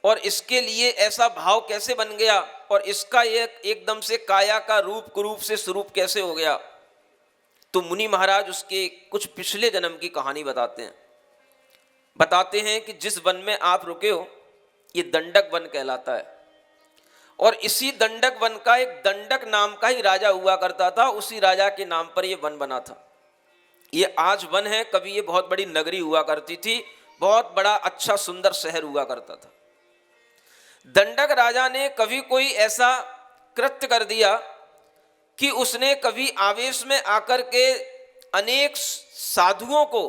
और इसके लिए ऐसा भाव कैसे बन गया, और इसका ये एकदम से काया का रूप कुरूप से स्वरूप कैसे हो गया। तो मुनि महाराज उसके कुछ पिछले जन्म की कहानी बताते हैं कि जिस वन में आप रुके हो ये दंडक वन कहलाता है, और इसी दंडक वन का एक दंडक नाम का ही राजा हुआ करता था। उसी राजा के नाम पर ये वन बना था। ये आज वन है, कभी ये बहुत बड़ी नगरी हुआ करती थी, बहुत बड़ा अच्छा सुंदर शहर हुआ करता था। दंडक राजा ने कभी कोई ऐसा कृत्य कर दिया कि उसने कभी आवेश में आकर के अनेक साधुओं को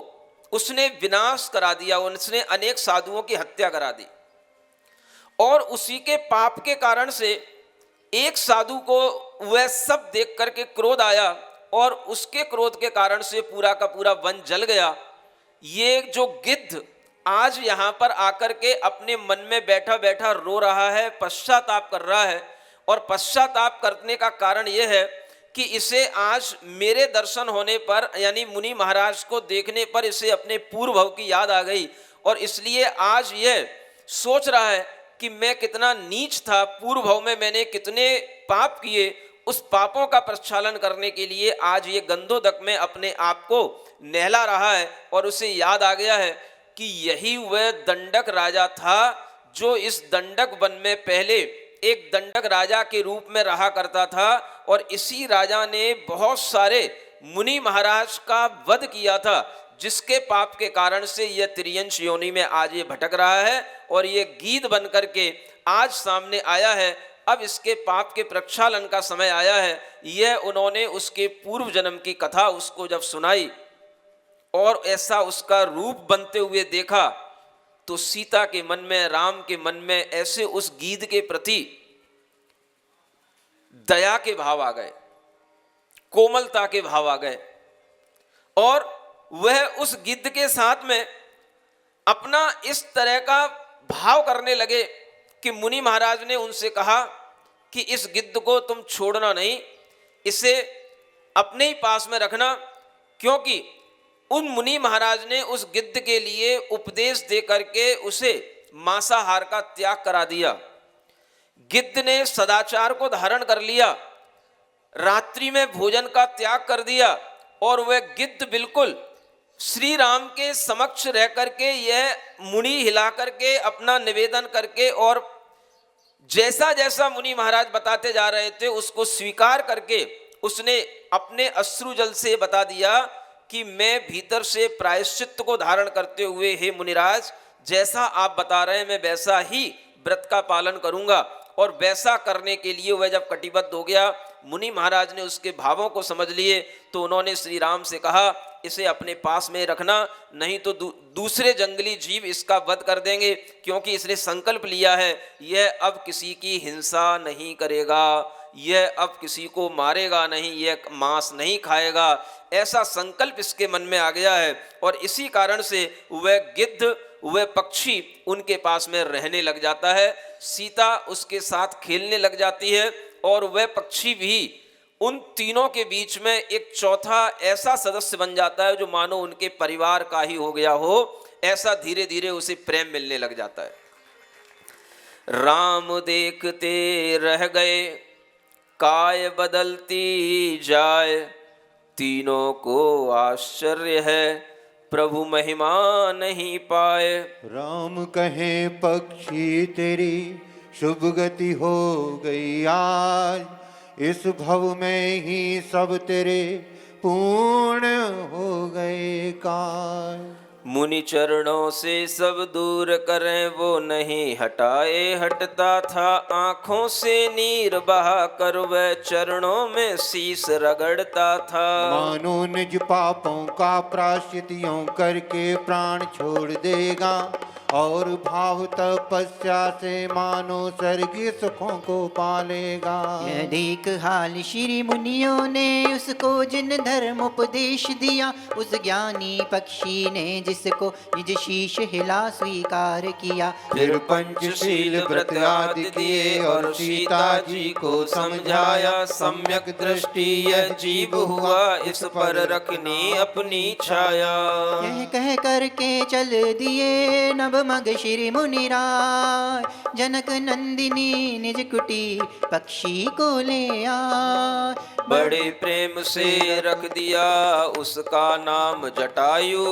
उसने विनाश करा दिया, उसने अनेक साधुओं की हत्या करा दी। और उसी के पाप के कारण से एक साधु को वह सब देख करके क्रोध आया, और उसके क्रोध के कारण से पूरा का पूरा वन जल गया। ये जो गिद्ध आज यहाँ पर आकर के अपने मन में बैठा बैठा रो रहा है, पश्चाताप कर रहा है, और पश्चाताप करने का कारण यह है कि इसे आज मेरे दर्शन होने पर, यानी मुनि महाराज को देखने पर इसे अपने पूर्व भव की याद आ गई, और इसलिए आज यह सोच रहा है कि मैं कितना नीच था, पूर्व भव में मैंने कितने पाप किए, उस पापों का प्रक्षालन करने के लिए आज ये गंधोदक में अपने आप को नहला रहा है। और उसे याद आ गया है कि यही वह दंडक राजा था जो इस दंडक वन में पहले एक दंडक राजा के रूप में रहा करता था, और इसी राजा ने बहुत सारे मुनि महाराज का वध किया था, जिसके पाप के कारण से यह त्रियंश योनि में आज ये भटक रहा है और ये गीध बन करके आज सामने आया है। अब इसके पाप के प्रक्षालन का समय आया है। यह उन्होंने उसके पूर्व जन्म की कथा उसको जब सुनाई और ऐसा उसका रूप बनते हुए देखा, तो सीता के मन में, राम के मन में ऐसे उस गीध के प्रति दया के भाव आ गए, कोमलता के भाव आ गए, और वह उस गिद्ध के साथ में अपना इस तरह का भाव करने लगे कि मुनि महाराज ने उनसे कहा कि इस गिद्ध को तुम छोड़ना नहीं, इसे अपने ही पास में रखना, क्योंकि उन मुनि महाराज ने उस गिद्ध के लिए उपदेश दे करके उसे मांसाहार का त्याग करा दिया। गिद्ध ने सदाचार को धारण कर लिया, रात्रि में भोजन का त्याग कर दिया, और वह गिद्ध बिल्कुल श्री राम के समक्ष रह करके यह मुनि हिला करके अपना निवेदन करके और जैसा जैसा मुनि महाराज बताते जा रहे थे उसको स्वीकार करके उसने अपने अश्रु जल से बता दिया कि मैं भीतर से प्रायश्चित्त को धारण करते हुए, हे मुनिराज, जैसा आप बता रहे हैं मैं वैसा ही व्रत का पालन करूंगा। और वैसा करने के लिए वह जब कटिबद्ध हो गया, मुनि महाराज ने उसके भावों को समझ लिए, तो उन्होंने श्री राम से कहा इसे अपने पास में रखना, नहीं तो दूसरे जंगली जीव इसका वध कर देंगे, क्योंकि इसने संकल्प लिया है यह अब किसी की हिंसा नहीं करेगा, यह अब किसी को मारेगा नहीं, यह मांस नहीं खाएगा, ऐसा संकल्प इसके मन में आ गया है। और इसी कारण से वह गिद्ध, वह पक्षी उनके पास में रहने लग जाता है, सीता उसके साथ खेलने लग जाती है, और वह पक्षी भी उन तीनों के बीच में एक चौथा ऐसा सदस्य बन जाता है जो मानो उनके परिवार का ही हो गया हो, ऐसा धीरे धीरे उसे प्रेम मिलने लग जाता है। राम देखते रह गए, काय बदलती जाए, तीनों को आश्चर्य है, प्रभु महिमा नहीं पाए। राम कहे पक्षी तेरी शुभ गति हो गई आज, इस भव में ही सब तेरे पूर्ण हो गए काज। मुनि चरणों से सब दूर करें वो नहीं हटाए, हटता था आंखों से नीर बहा कर वह चरणों में शीस रगड़ता था। मानो निज पापों का प्रायश्चित यूं करके प्राण छोड़ देगा, और भाव तपस्या से मानो स्वर्गीय सुखों को पालेगा। यह देख हाल श्री मुनियों ने उसको जिन धर्म उपदेश दिया, उस ज्ञानी पक्षी ने जिसको निज शीश हिला स्वीकार किया। फिर पंचशील व्रत आदि दिए और सीता जी को समझाया, सम्यक दृष्टि यह जीव हुआ इस पर रखनी अपनी छाया। यह कह करके चल दिए नभमग श्री मुनिराय, जनक नंदिनी निज कुटी पक्षी को ले आए। बड़े प्रेम से रख दिया उसका नाम जटायु,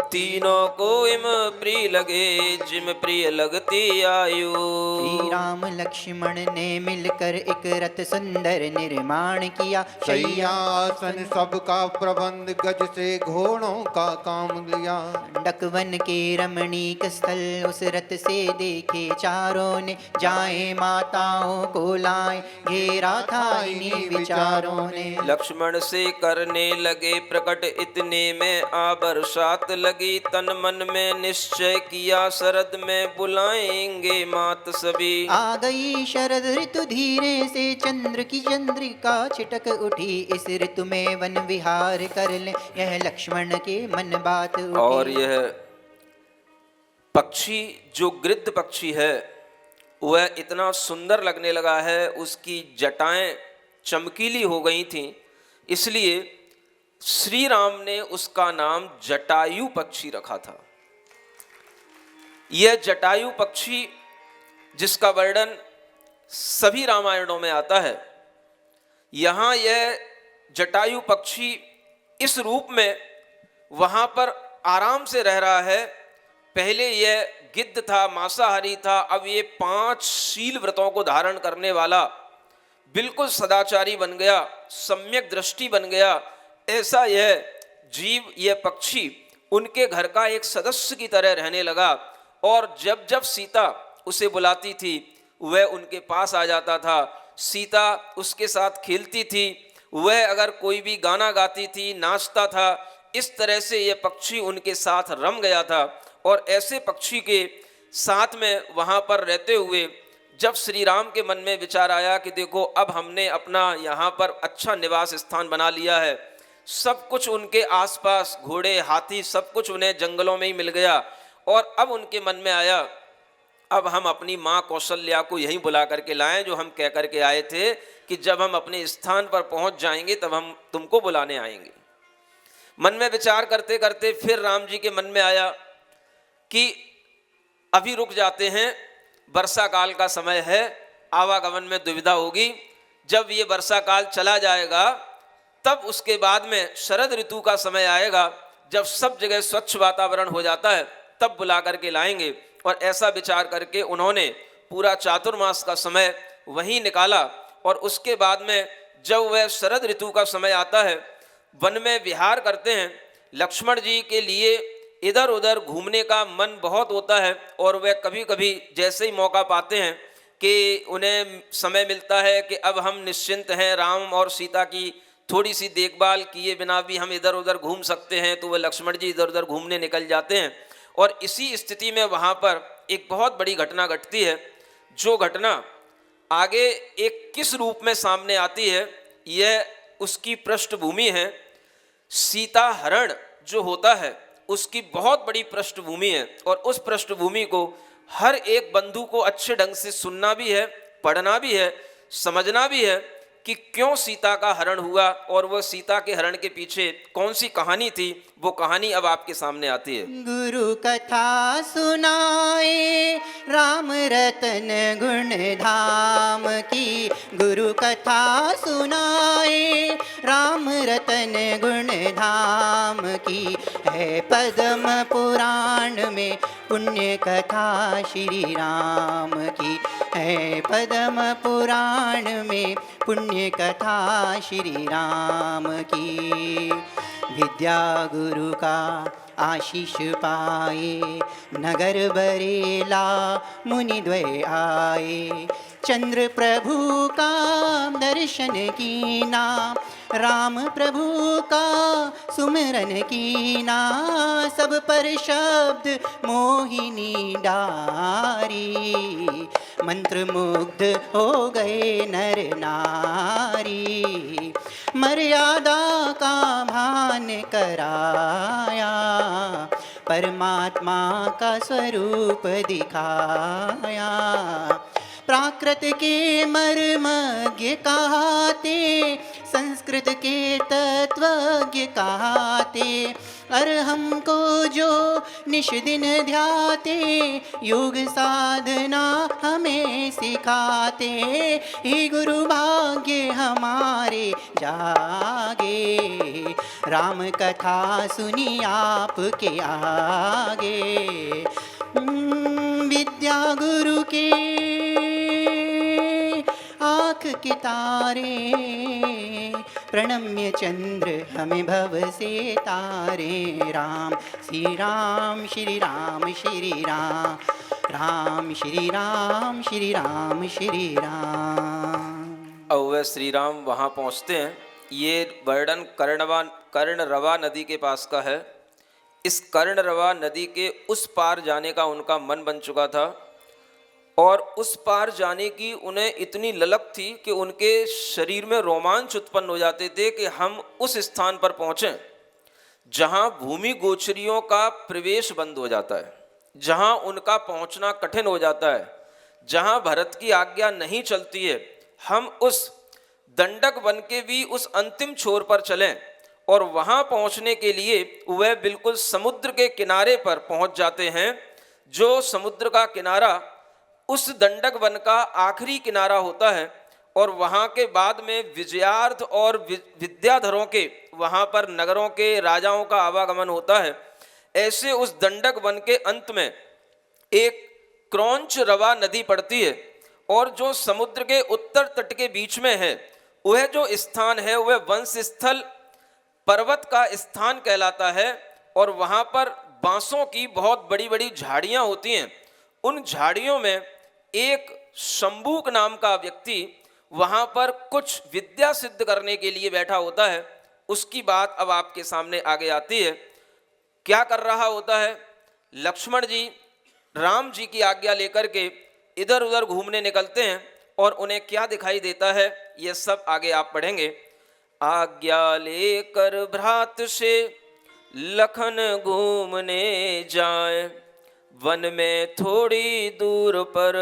तीनों को इम प्रिय लगे जिम प्रिय लगती आयु। श्री राम लक्ष्मण ने मिलकर एक रथ सुंदर निर्माण किया, शय्यासन सबका प्रबंध गज से घोड़ों का काम लिया। डकवन के रमणीक स्थल उस रथ से देखे चारों ने, जाए माताओं को लाए घेरा था इन्हीं विचारों ने। लक्ष्मण से करने लगे प्रकट इतने में आ बरसात लगी, तन मन में निश्चय किया शरद में बुलाएंगे मात सभी। आ गई शरद ऋतु धीरे से चंद्र की चंद्रिका छिटक उठी, इस ऋतु में वन विहार कर ले यह लक्ष्मण के मन बात उठी। और यह पक्षी जो गिद्ध पक्षी है वह इतना सुंदर लगने लगा है, उसकी जटाएं चमकीली हो गई थीं, इसलिए श्री राम ने उसका नाम जटायु पक्षी रखा था। यह जटायु पक्षी जिसका वर्णन सभी रामायणों में आता है, यहाँ यह जटायु पक्षी इस रूप में वहाँ पर आराम से रह रहा है, पहले यह गिद्ध था, मांसाहारी था, अब ये 5 शील व्रतों को धारण करने वाला बिल्कुल सदाचारी बन गया, सम्यक दृष्टि बन गया। ऐसा यह जीव, यह पक्षी उनके घर का एक सदस्य की तरह रहने लगा। और जब जब सीता उसे बुलाती थी वह उनके पास आ जाता था, सीता उसके साथ खेलती थी, वह अगर कोई भी गाना गाती थी, नाचता था, इस तरह से यह पक्षी उनके साथ रम गया था। और ऐसे पक्षी के साथ में वहाँ पर रहते हुए जब श्री राम के मन में विचार आया कि देखो अब हमने अपना यहाँ पर अच्छा निवास स्थान बना लिया है, सब कुछ उनके आसपास, घोड़े, हाथी, सब कुछ उन्हें जंगलों में ही मिल गया। और अब उनके मन में आया अब हम अपनी माँ कौशल्या को यहीं बुला करके लाएं, जो हम कह करके आए थे कि जब हम अपने स्थान पर पहुंच जाएंगे तब हम तुमको बुलाने आएंगे। मन में विचार करते करते फिर राम जी के मन में आया कि अभी रुक जाते हैं, वर्षा काल का समय है, आवागमन में दुविधा होगी। जब ये वर्षा काल चला जाएगा तब उसके बाद में शरद ऋतु का समय आएगा, जब सब जगह स्वच्छ वातावरण हो जाता है तब बुला करके लाएंगे। और ऐसा विचार करके उन्होंने पूरा चातुर्मास का समय वहीं निकाला। और उसके बाद में जब वह शरद ऋतु का समय आता है, वन में विहार करते हैं। लक्ष्मण जी के लिए इधर उधर घूमने का मन बहुत होता है और वह कभी कभी जैसे ही मौका पाते हैं कि उन्हें समय मिलता है कि अब हम निश्चिंत हैं, राम और सीता की थोड़ी सी देखभाल किए बिना भी हम इधर उधर घूम सकते हैं, तो वह लक्ष्मण जी इधर उधर घूमने निकल जाते हैं। और इसी स्थिति में वहाँ पर एक बहुत बड़ी घटना घटती है, जो घटना आगे एक किस रूप में सामने आती है यह उसकी पृष्ठभूमि है। सीता हरण जो होता है उसकी बहुत बड़ी पृष्ठभूमि है, और उस पृष्ठभूमि को हर एक बंधु को अच्छे ढंग से सुनना भी है, पढ़ना भी है, समझना भी है कि क्यों सीता का हरण हुआ और वह सीता के हरण के पीछे कौन सी कहानी थी। वो कहानी अब आपके सामने आती है। गुरु कथा सुनाए राम रतन गुण धाम की, गुरु कथा सुनाए राम रतन गुण धाम की। है पद्म पुराण में पुण्य कथा श्री राम की, है पद्म पुराण में पुण्य कथा श्री राम की। विद्या गुरु का आशीष पाए नगर बरेला मुनि द्वय आए। चंद्र प्रभु का दर्शन कीना, राम प्रभु का सुमिरन कीना। सब पर शब्द मोहिनी डारी, मंत्र मुग्ध हो गए नर नारी। मर्यादा का भान कराया, परमात्मा का स्वरूप दिखाया। प्राकृत के मर्मज्ञ कहाते, संस्कृत के तत्वज्ञ कहाते। और हमको जो निश दिन ध्याते, योग साधना हमें सिखाते। हे गुरु भाग्य हमारे जागे, राम कथा सुनी आपके आगे। विद्या गुरु के आँख के तारे, प्रणम्य चंद्र हमें भव से तारे। राम श्री राम श्री राम श्री राम, राम श्री राम श्री राम श्री राम। अब वह श्री राम वहाँ पहुँचते हैं। ये वर्णन कर्णरवा नदी के पास का है। इस कर्णरवा नदी के उस पार जाने का उनका मन बन चुका था, और उस पार जाने की उन्हें इतनी ललक थी कि उनके शरीर में रोमांच उत्पन्न हो जाते थे कि हम उस स्थान पर पहुँचें जहाँ भूमि गोचरियों का प्रवेश बंद हो जाता है, जहाँ उनका पहुँचना कठिन हो जाता है, जहाँ भरत की आज्ञा नहीं चलती है। हम उस दंडक वन के भी उस अंतिम छोर पर चलें, और वहाँ पहुँचने के लिए वह बिल्कुल समुद्र के किनारे पर पहुँच जाते हैं, जो समुद्र का किनारा उस दंडक वन का आखिरी किनारा होता है। और वहाँ के बाद में विजयार्थ और विद्याधरों के वहाँ पर नगरों के राजाओं का आवागमन होता है। ऐसे उस दंडक वन के अंत में एक क्रौंच रवा नदी पड़ती है, और जो समुद्र के उत्तर तट के बीच में है, वह जो स्थान है वह वंश स्थल पर्वत का स्थान कहलाता है। और वहाँ पर बांसों की बहुत बड़ी बड़ी झाड़ियाँ होती हैं। उन झाड़ियों में एक शंबूक नाम का व्यक्ति वहाँ पर कुछ विद्या सिद्ध करने के लिए बैठा होता है। उसकी बात अब आपके सामने आगे आती है। क्या कर रहा होता है? लक्ष्मण जी राम जी की आज्ञा लेकर के इधर उधर घूमने निकलते हैं, और उन्हें क्या दिखाई देता है ये सब आगे आप पढ़ेंगे। आज्ञा लेकर भ्रात से लखन घूमने जाए, वन में थोड़ी दूर पर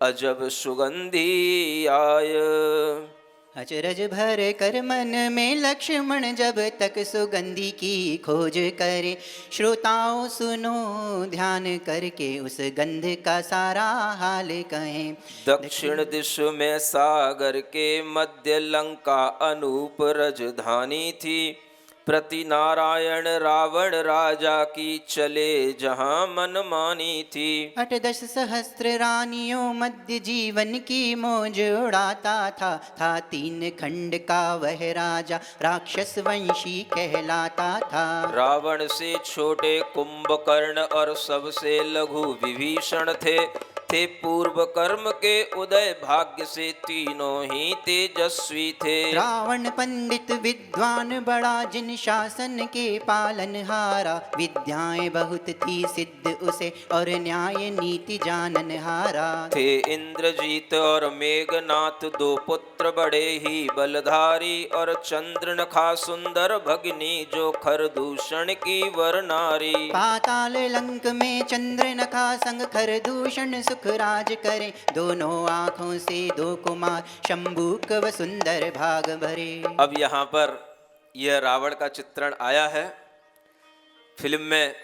अजब सुगंधी आय। अचरज भर कर मन में लक्ष्मण जब तक सुगंधि की खोज करे। श्रोताओं सुनो ध्यान करके उस गंध का सारा हाल कहें। दक्षिण दिश में सागर के मध्य लंका अनूप राजधानी थी। प्रति नारायण रावण राजा की चले जहाँ मन मानी थी। 8-10 सहस्त्र रानियों मध्य जीवन की मौज उड़ाता था 3 खंड का वह राजा राक्षस वंशी कहलाता था। रावण से छोटे कुंभकर्ण और सबसे लघु विभीषण थे पूर्व कर्म के उदय भाग्य से तीनों ही तेजस्वी थे। रावण पंडित विद्वान बड़ा जिन शासन के पालन हारा। विद्याएं बहुत थी सिद्ध उसे और न्याय नीति जानन हारा। थे इंद्रजीत और मेघनाथ 2 पुत्र बड़े ही बलधारी, और चंद्रनखा सुंदर भगिनी जो खरदूषण की वरनारी। पाताल लंक में चंद्रनखा संग खरदूषण सुखराज करें। दोनों आँखों से 2 कुमार शंभूक व सुंदर भाग भरे। अब यहाँ पर यह रावण का चित्रण आया है। फिल्म में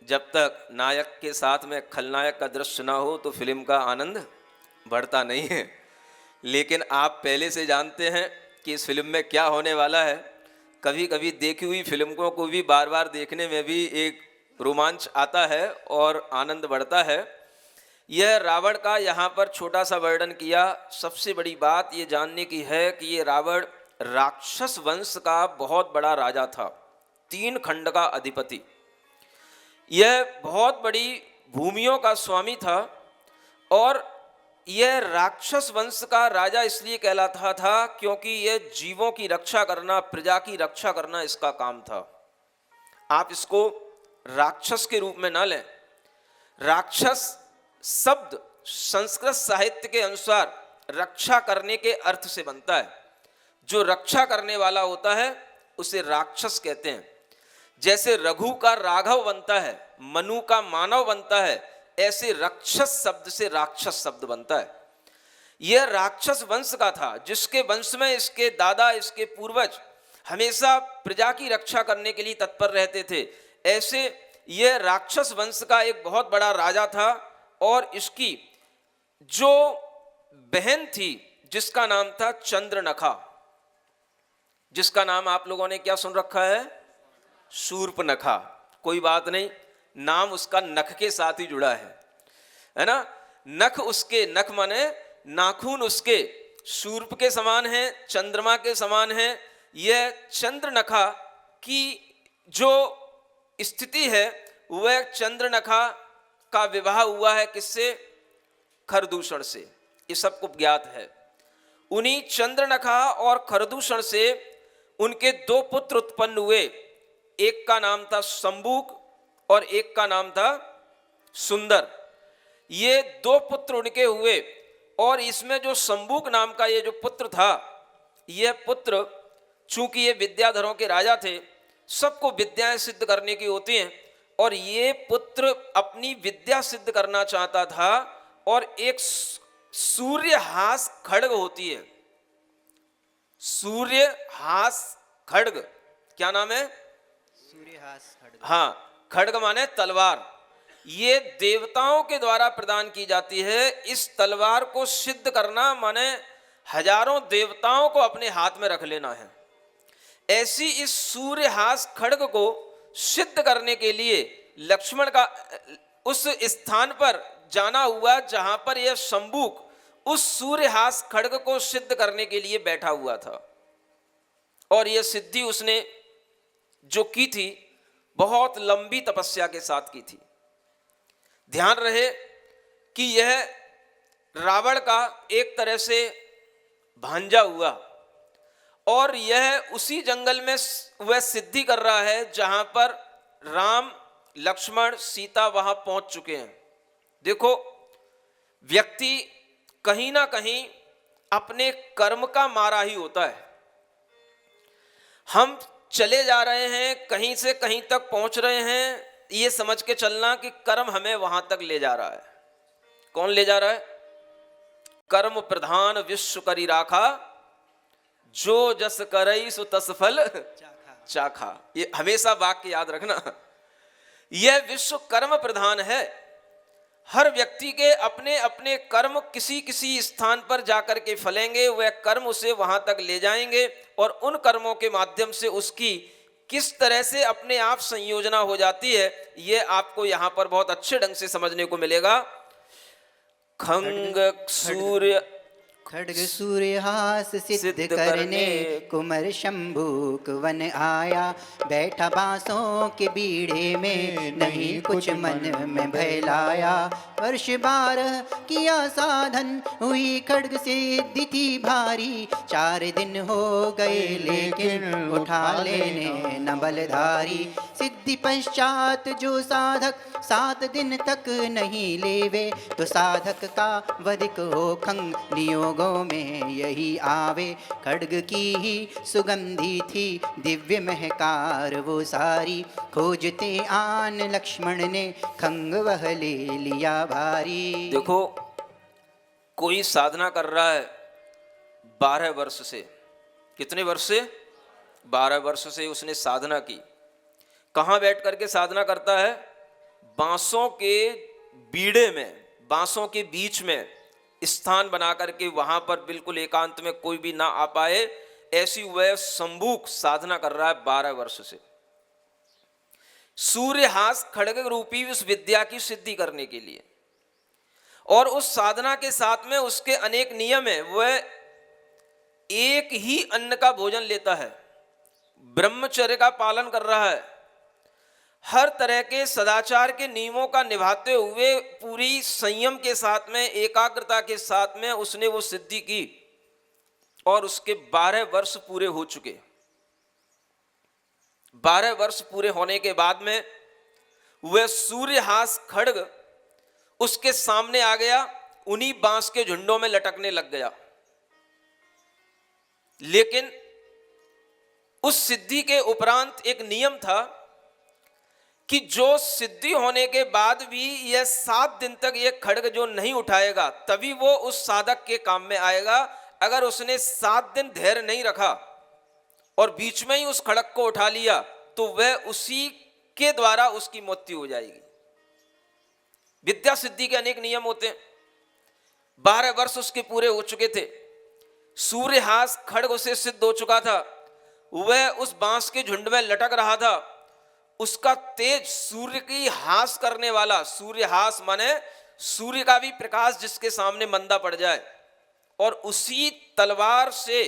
जब तक नायक के साथ में खलनायक का दृश्य ना हो तो फिल्म का आनंद बढ़ता नहीं है। लेकिन आप पहले से जानते हैं कि इस फिल्म में क्या होने वाला है। कभी कभी देखी हुई फिल्मों को भी बार बार देखने में भी एक रोमांच आता है और आनंद बढ़ता है। यह रावण का यहाँ पर छोटा सा वर्णन किया। सबसे बड़ी बात ये जानने की है कि ये रावण राक्षस वंश का बहुत बड़ा राजा था, 3 खंड का अधिपति। यह बहुत बड़ी भूमियों का स्वामी था, और यह राक्षस वंश का राजा इसलिए कहलाता था क्योंकि यह जीवों की रक्षा करना, प्रजा की रक्षा करना इसका काम था। आप इसको राक्षस के रूप में ना लें। राक्षस शब्द संस्कृत साहित्य के अनुसार रक्षा करने के अर्थ से बनता है। जो रक्षा करने वाला होता है उसे राक्षस कहते हैं। जैसे रघु का राघव बनता है, मनु का मानव बनता है, ऐसे राक्षस शब्द से राक्षस शब्द बनता है। यह राक्षस वंश का था, जिसके वंश में इसके दादा, इसके पूर्वज हमेशा प्रजा की रक्षा करने के लिए तत्पर रहते थे। ऐसे यह राक्षस वंश का एक बहुत बड़ा राजा था, और इसकी जो बहन थी जिसका नाम था चंद्रनखा, जिसका नाम आप लोगों ने क्या सुन रखा है? शूर्पनखा। कोई बात नहीं, नाम उसका नख के साथ ही जुड़ा है ना। नख उसके, नख माने नाखून उसके शूर्प के समान है, चंद्रमा के समान है। यह चंद्रनखा की जो स्थिति है वह चंद्रनखा का विवाह हुआ है किससे? खरदूषण से। ये सबको ज्ञात है। उन्हीं चंद्रनखा और खरदूषण से उनके 2 पुत्र उत्पन्न हुए। एक का नाम था शंबूक और एक का नाम था सुंदर। ये 2 पुत्र उनके हुए, और इसमें जो शंबूक नाम का ये जो पुत्र था, यह पुत्र चूंकि ये विद्याधरों के राजा थे, सबको विद्याएं सिद्ध करने की होती हैं, और ये पुत्र अपनी विद्या सिद्ध करना चाहता था। और एक सूर्यहास खड्ग होती है, सूर्यहास खड्ग, क्या नाम है? सूर्यहास खड्ग। हाँ, खड्ग माने तलवार। ये देवताओं के द्वारा प्रदान की जाती है। इस तलवार को सिद्ध करना माने हजारों देवताओं को अपने हाथ में रख लेना है। ऐसी इस सूर्यहास खड्ग को सिद्ध करने के लिए लक्ष्मण का उस स्थान पर जाना हुआ जहां पर यह शंबुक उस सूर्यहास खड्ग को सिद्ध करने के लिए बैठा हुआ था। और यह सिद्धि उसने जो की थी बहुत लंबी तपस्या के साथ की थी। ध्यान रहे कि यह रावण का एक तरह से भांजा हुआ और यह उसी जंगल में वह सिद्धि कर रहा है जहां पर राम लक्ष्मण सीता वहां पहुंच चुके हैं। देखो, व्यक्ति कहीं ना कहीं अपने कर्म का मारा ही होता है। हम चले जा रहे हैं, कहीं से कहीं तक पहुंच रहे हैं, ये समझ के चलना कि कर्म हमें वहां तक ले जा रहा है। कौन ले जा रहा है? कर्म प्रधान विश्व करी राखा, जो जस करई सो तस फल चाखा। ये हमेशा वाक्य याद रखना। यह विश्व कर्म प्रधान है। हर व्यक्ति के अपने अपने कर्म किसी किसी स्थान पर जाकर के फलेंगे, वह कर्म उसे वहां तक ले जाएंगे और उन कर्मों के माध्यम से उसकी किस तरह से अपने आप संयोजना हो जाती है, यह आपको यहां पर बहुत अच्छे ढंग से समझने को मिलेगा। खंग सूर्य खड्ग सूर्यहास सिद्ध करने कुमर शंभूक वन आया, बैठा बांसों के बीड़े में नहीं कुछ मन में भय लाया। वर्ष 12 किया साधन हुई खड्ग सिद्धि थी भारी, 4 दिन हो गए लेकिन उठा लेने न बलधारी। सिद्धि पश्चात जो साधक 7 दिन तक नहीं लेवे, तो साधक का वधिक हो खंग नियोगों में यही आवे। खड्ग की ही सुगंधी थी दिव्य महकार वो सारी, खोजते आन लक्ष्मण ने खंग वह ले लिया भारी। देखो, कोई साधना कर रहा है 12 वर्ष से। कितने वर्ष से? 12 वर्ष से उसने साधना की। कहाँ बैठ करके साधना करता है? बांसों के बीड़े में, बांसों के बीच में स्थान बना करके वहां पर बिल्कुल एकांत में कोई भी ना आ पाए, ऐसी वह संबूक साधना कर रहा है 12 वर्ष से, सूर्यहास खड्ग रूपी उस विद्या की सिद्धि करने के लिए। और उस साधना के साथ में उसके अनेक नियम है। वह एक ही अन्न का भोजन लेता है, ब्रह्मचर्य का पालन कर रहा है, हर तरह के सदाचार के नियमों का निभाते हुए पूरी संयम के साथ में, एकाग्रता के साथ में उसने वो सिद्धि की। और उसके 12 वर्ष पूरे हो चुके। 12 वर्ष पूरे होने के बाद में वह सूर्यहास खड्ग उसके सामने आ गया, उन्हीं बांस के झुंडों में लटकने लग गया। लेकिन उस सिद्धि के उपरांत एक नियम था कि जो सिद्धि होने के बाद भी यह 7 दिन तक यह खड्ग जो नहीं उठाएगा, तभी वो उस साधक के काम में आएगा। अगर उसने 7 दिन धैर्य नहीं रखा और बीच में ही उस खड्ग को उठा लिया, तो वह उसी के द्वारा उसकी मृत्यु हो जाएगी। विद्या सिद्धि के अनेक नियम होते हैं। 12 वर्ष उसके पूरे हो चुके थे, सूर्यहास खड्ग उसे सिद्ध हो चुका था, वह उस बांस के झुंड में लटक रहा था। उसका तेज सूर्य की हास करने वाला, सूर्यहास माने सूर्य का भी प्रकाश जिसके सामने मंदा पड़ जाए, और उसी तलवार से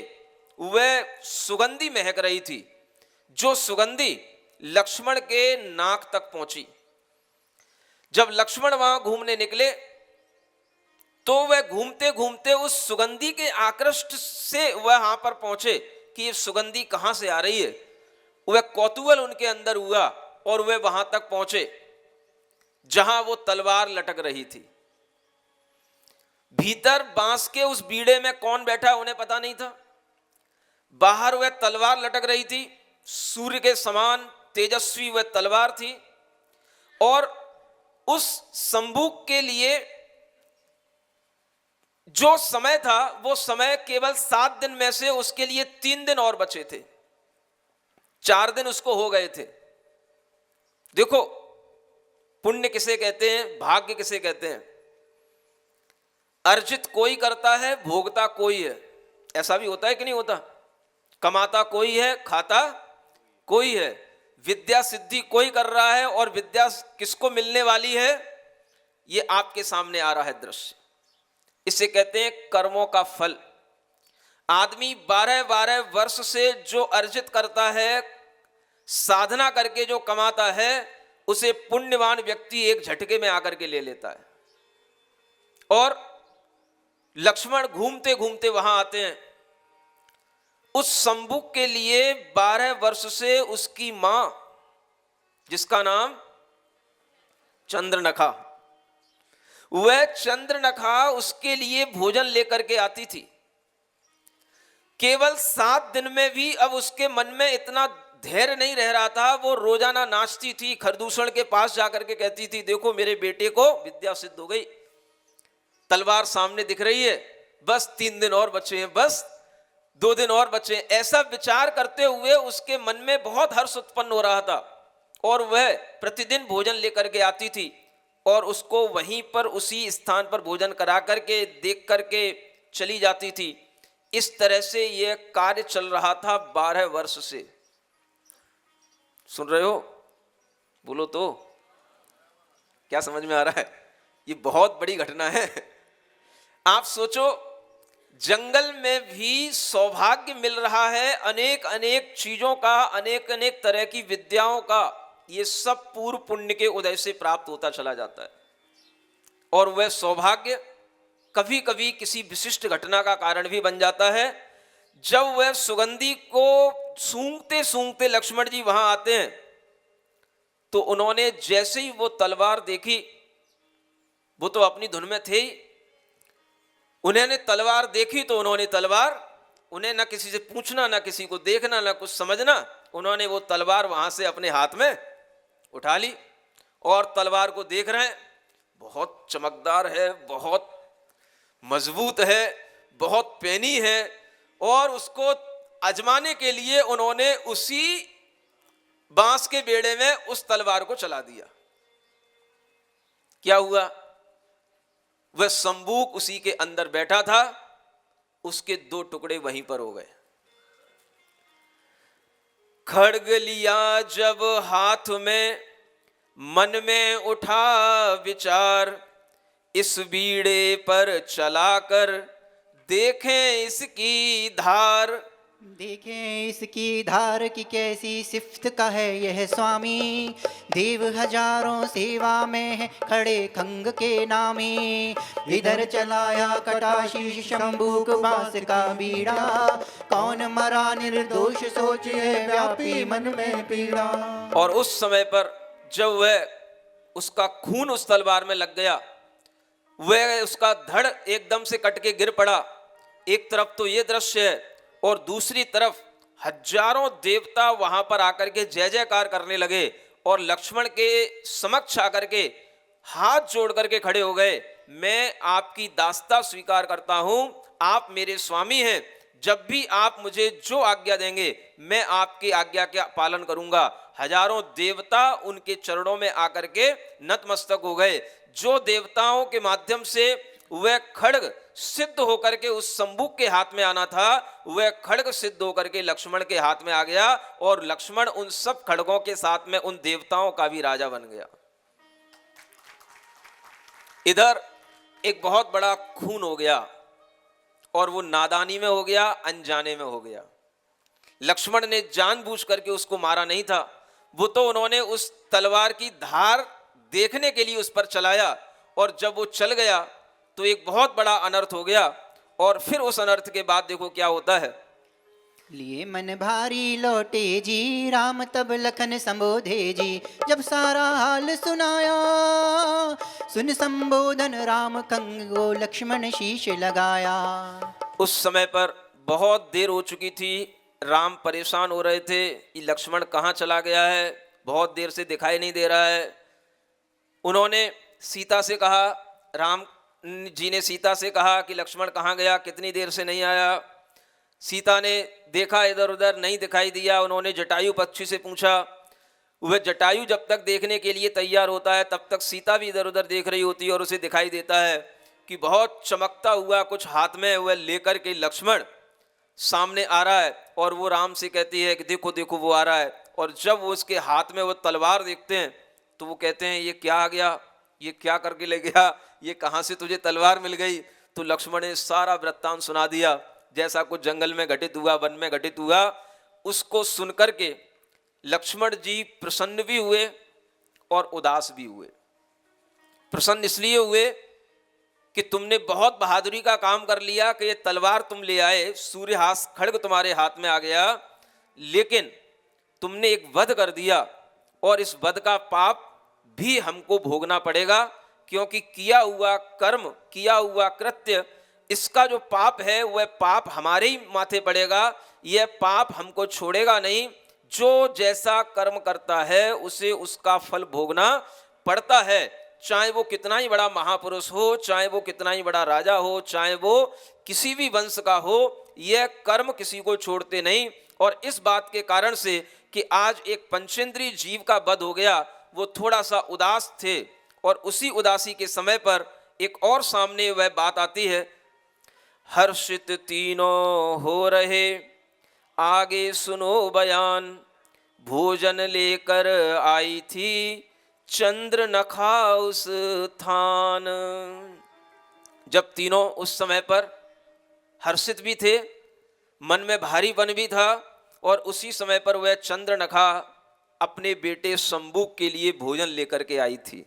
वह सुगंधी महक रही थी, जो सुगंधी लक्ष्मण के नाक तक पहुंची। जब लक्ष्मण वहां घूमने निकले तो वह घूमते घूमते उस सुगंधी के आकृष्ट से वह वहां पर पहुंचे कि ये सुगंधी कहां से आ रही है। वह कौतूहल उनके अंदर हुआ और वे वहां तक पहुंचे जहां वो तलवार लटक रही थी। भीतर बांस के उस बीड़े में कौन बैठा उन्हें पता नहीं था। बाहर वह तलवार लटक रही थी, सूर्य के समान तेजस्वी वह तलवार थी। और उस संबूक के लिए जो समय था, वो समय केवल 7 दिन में से उसके लिए 3 दिन और बचे थे। 4 दिन उसको हो गए थे। देखो, पुण्य किसे कहते हैं, भाग्य किसे कहते हैं। अर्जित कोई करता है, भोगता कोई है। ऐसा भी होता है कि नहीं होता? कमाता कोई है, खाता कोई है। विद्या सिद्धि कोई कर रहा है और विद्या किसको मिलने वाली है, ये आपके सामने आ रहा है दृश्य। इसे कहते हैं कर्मों का फल। आदमी 12-12 वर्ष से जो अर्जित करता है, साधना करके जो कमाता है, उसे पुण्यवान व्यक्ति एक झटके में आकर के ले लेता है। और लक्ष्मण घूमते घूमते वहां आते हैं। उस संबुक के लिए 12 वर्ष से उसकी मां, जिसका नाम चंद्रनखा, वह चंद्रनखा उसके लिए भोजन लेकर के आती थी। केवल 7 दिन में भी अब उसके मन में इतना धैर्य नहीं रह रहा था। वो रोजाना नाचती थी, खरदूषण के पास जाकर के कहती थी, देखो मेरे बेटे को विद्या सिद्ध हो गई, तलवार सामने दिख रही है, बस 3 दिन और बचे हैं, बस 2 दिन और बचे हैं। ऐसा विचार करते हुए उसके मन में बहुत हर्ष उत्पन्न हो रहा था और वह प्रतिदिन भोजन लेकर के आती थी और उसको वहीं पर उसी स्थान पर भोजन करा करके देख करके चली जाती थी। इस तरह से यह कार्य चल रहा था 12 वर्ष से। सुन रहे हो? बोलो तो, क्या समझ में आ रहा है? ये बहुत बड़ी घटना है। आप सोचो, जंगल में भी सौभाग्य मिल रहा है, अनेक अनेक चीजों का, अनेक अनेक तरह की विद्याओं का, ये सब पूर्व पुण्य के उदय से प्राप्त होता चला जाता है। और वह सौभाग्य कभी कभी किसी विशिष्ट घटना का कारण भी बन जाता है। जब वह सुगंधी को सूंघते सूंघते लक्ष्मण जी वहां आते हैं, तो उन्होंने जैसे ही वो तलवार देखी, वो तो अपनी धुन में थे ही, उन्होंने तलवार देखी तो उन्होंने तलवार, उन्हें ना किसी से पूछना, ना किसी को देखना, ना कुछ समझना, उन्होंने वो तलवार वहां से अपने हाथ में उठा ली और तलवार को देख रहे हैं। बहुत चमकदार है, बहुत मजबूत है, बहुत पैनी है, और उसको आजमाने के लिए उन्होंने उसी बांस के बेड़े में उस तलवार को चला दिया। क्या हुआ? वह संबूक उसी के अंदर बैठा था, उसके 2 टुकड़े वहीं पर हो गए। खड्ग लिया जब हाथ में, मन में उठा विचार, इस बीड़े पर चलाकर देखें इसकी धार। देखें इसकी धार की कैसी सिफ्त का है यह स्वामी, देव हजारों सेवा में है खड़े खंग के नामी। इधर चलाया कटाशीष शंभूक बांस का बीड़ा, कौन मरा निर्दोष सोचे व्यापी मन में पीड़ा। और उस समय पर जब वह, उसका खून उस तलवार में लग गया, वह उसका धड़ एकदम से कट के गिर पड़ा। एक तरफ तो ये दृश्य है और दूसरी तरफ हजारों देवता वहां पर आकर के जय जयकार करने लगे और लक्ष्मण के समक्ष आकर के हाथ जोड़ करके खड़े हो गए। मैं आपकी दास्ता स्वीकार करता हूं, आप मेरे स्वामी हैं, जब भी आप मुझे जो आज्ञा देंगे मैं आपकी आज्ञा का पालन करूंगा। हजारों देवता उनके चरणों में आकर के नतमस्तक हो गए। जो देवताओं के माध्यम से वह खड्ग सिद्ध होकर के उस संबुक के हाथ में आना था, वह खड्ग सिद्ध होकर के लक्ष्मण के हाथ में आ गया और लक्ष्मण उन सब खड्गों के साथ में उन देवताओं का भी राजा बन गया। इधर एक बहुत बड़ा खून हो गया और वो नादानी में हो गया, अनजाने में हो गया। लक्ष्मण ने जानबूझ करके उसको मारा नहीं था, वो तो उन्होंने उस तलवार की धार देखने के लिए उस पर चलाया और जब वो चल गया तो एक बहुत बड़ा अनर्थ हो गया। और फिर उस अनर्थ के बाद देखो क्या होता है। लिए मन भारी लौटे जी, राम तब लखन संबोधे जी, जब सारा हाल सुनाया, सुन संबोधन राम कंगो लक्ष्मण शीश लगाया। उस समय पर बहुत देर हो चुकी थी, राम परेशान हो रहे थे कि लक्ष्मण कहाँ चला गया है, बहुत देर से दिखाई नहीं दे रहा है। उन्होंने सीता से कहा, राम जी ने सीता से कहा कि लक्ष्मण कहाँ गया, कितनी देर से नहीं आया। सीता ने देखा इधर उधर, नहीं दिखाई दिया। उन्होंने जटायु पक्षी से पूछा, वह जटायु जब तक देखने के लिए तैयार होता है तब तक सीता भी इधर उधर देख रही होती है और उसे दिखाई देता है कि बहुत चमकता हुआ कुछ हाथ में वह लेकर के लक्ष्मण सामने आ रहा है और वो राम से कहती है कि देखो देखो वो आ रहा है। और जब वो उसके हाथ में वो तलवार देखते हैं तो वो कहते हैं ये क्या आ गया, ये क्या करके ले गया, ये कहाँ से तुझे तलवार मिल गई। तो लक्ष्मण ने सारा वृत्तांत सुना दिया, जैसा कुछ जंगल में घटित हुआ, वन में घटित हुआ। उसको सुनकर के लक्ष्मण जी प्रसन्न भी हुए और उदास भी हुए। प्रसन्न इसलिए हुए कि तुमने बहुत बहादुरी का काम कर लिया कि ये तलवार तुम ले आए, सूर्यहास खड्ग तुम्हारे हाथ में आ गया, लेकिन तुमने एक वध कर दिया और इस वध का पाप भी हमको भोगना पड़ेगा, क्योंकि किया हुआ कर्म, किया हुआ कृत्य, इसका जो पाप है वह पाप हमारे ही माथे पड़ेगा। यह पाप हमको छोड़ेगा नहीं। जो जैसा कर्म करता है उसे उसका फल भोगना पड़ता है, चाहे वो कितना ही बड़ा महापुरुष हो, चाहे वो कितना ही बड़ा राजा हो, चाहे वो किसी भी वंश का हो, यह कर्म किसी को छोड़ते नहीं। और इस बात के कारण से कि आज एक पंचेंद्रीय जीव का वध हो गया, वो थोड़ा सा उदास थे, और उसी उदासी के समय पर एक और सामने वह बात आती है। हर्षित तीनों हो रहे आगे सुनो बयान, भोजन लेकर आई थी चंद्र नखा उस थान। जब तीनों उस समय पर हर्षित भी थे, मन में भारीपन भी था, और उसी समय पर वह चंद्र नखा अपने बेटे शंभू के लिए भोजन लेकर के आई थी।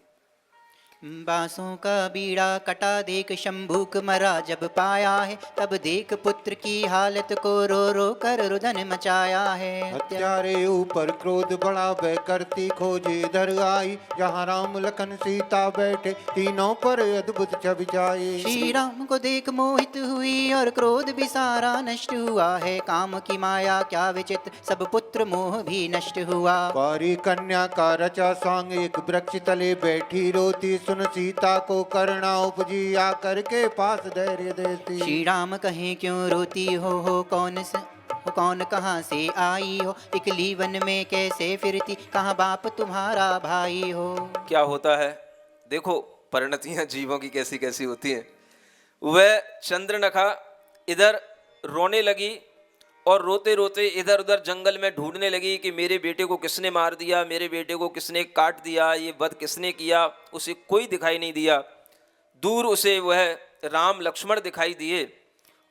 बांसों का बीड़ा कटा देख शंभूक मरा जब पाया है, तब देख पुत्र की हालत को रो रो कर रुदन मचाया है। हत्यारे ऊपर क्रोध बढ़ा वह करती खोजे इधर आई, जहाँ राम लखन सीता बैठे तीनों पर अद्भुत छवि छाई। श्री राम को देख मोहित हुई और क्रोध भी सारा नष्ट हुआ है, काम की माया क्या विचित्र सब पुत्र मोह भी नष्ट हुआ। कुंवारी कन्या का रचा सांग एक वृक्ष तले बैठी रोती, सुन सीता को करुणा उपजी आकर के पास धैर्य देती। श्री राम कहें क्यों रोती हो कौन कहाँ से आई हो, इकली वन में कैसे फिरती, कहाँ बाप तुम्हारा भाई हो। क्या होता है देखो, परिणतियां जीवों की कैसी कैसी होती हैं। वह चंद्रनखा इधर रोने लगी और रोते रोते इधर उधर जंगल में ढूंढने लगी कि मेरे बेटे को किसने मार दिया, मेरे बेटे को किसने काट दिया, ये वध किसने किया। उसे कोई दिखाई नहीं दिया। दूर उसे वह राम लक्ष्मण दिखाई दिए,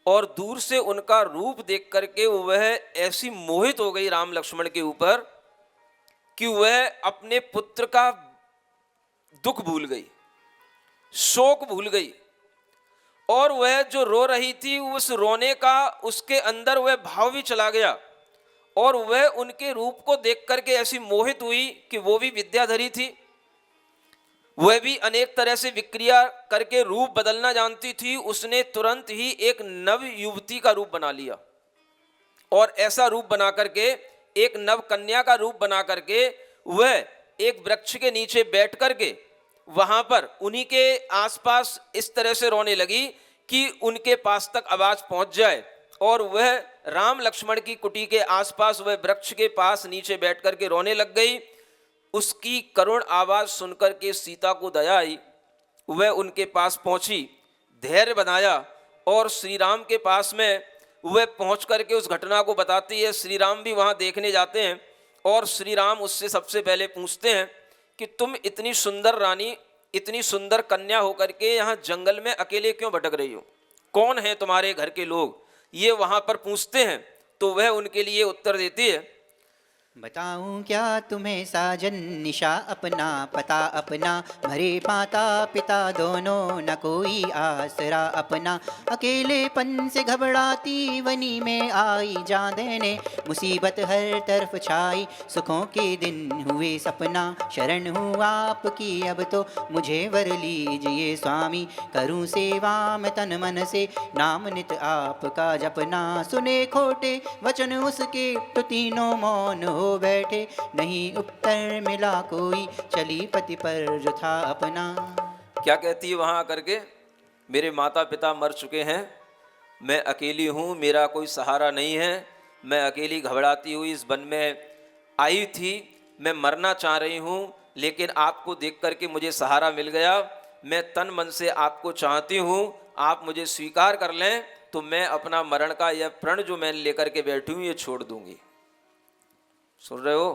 और दूर से उनका रूप देख करके वह ऐसी मोहित हो गई राम लक्ष्मण के ऊपर कि वह अपने पुत्र का दुख भूल गई, शोक भूल गई, और वह जो रो रही थी उस रोने का उसके अंदर वह भाव भी चला गया, और वह उनके रूप को देख करके ऐसी मोहित हुई कि वो भी विद्याधरी थी, वह भी अनेक तरह से विक्रिया करके रूप बदलना जानती थी। उसने तुरंत ही एक नव युवती का रूप बना लिया, और ऐसा रूप बना करके, एक नव कन्या का रूप बना करके वह एक वृक्ष के नीचे बैठ करके वहां पर उन्हीं के आसपास इस तरह से रोने लगी कि उनके पास तक आवाज पहुंच जाए, और वह राम लक्ष्मण की कुटी के आसपास वह वृक्ष के पास नीचे बैठ करके रोने लग गई। उसकी करुण आवाज सुनकर के सीता को दया आई, वह उनके पास पहुंची, धैर्य बनाया, और श्री राम के पास में वह पहुंच करके उस घटना को बताती है। श्री राम भी वहां देखने जाते हैं, और श्री राम उससे सबसे पहले पूछते हैं कि तुम इतनी सुंदर रानी, इतनी सुंदर कन्या होकर के यहाँ जंगल में अकेले क्यों भटक रही हो, कौन है तुम्हारे घर के लोग, ये वहां पर पूछते हैं। तो वह उनके लिए उत्तर देती है, बताऊं क्या तुम्हें साजन निशा अपना पता अपना, मरे माता पिता दोनों न कोई आसरा अपना, अकेलेपन से घबराती वनी में आई जान देने, मुसीबत हर तरफ छाई सुखों के दिन हुए सपना, शरण हूँ आपकी अब तो मुझे वर लीजिए स्वामी, करूँ सेवा मैं तन मन से नाम नित आपका जपना, सुने खोटे वचन उसके तो तीनों मौन हो बैठे, नहीं उत्तर मिला कोई चली पति पर जो था अपना। क्या कहती है वहां आकर के, मेरे माता पिता मर चुके हैं, मैं अकेली हूँ, मेरा कोई सहारा नहीं है, मैं अकेली घबराती हुई इस वन में आई थी, मैं मरना चाह रही हूँ, लेकिन आपको देख करके मुझे सहारा मिल गया, मैं तन मन से आपको चाहती हूँ, आप मुझे स्वीकार कर लें तो मैं अपना मरण का यह प्रण जो मैं लेकर के बैठी हूँ ये छोड़ दूंगी। सुन रहे हो?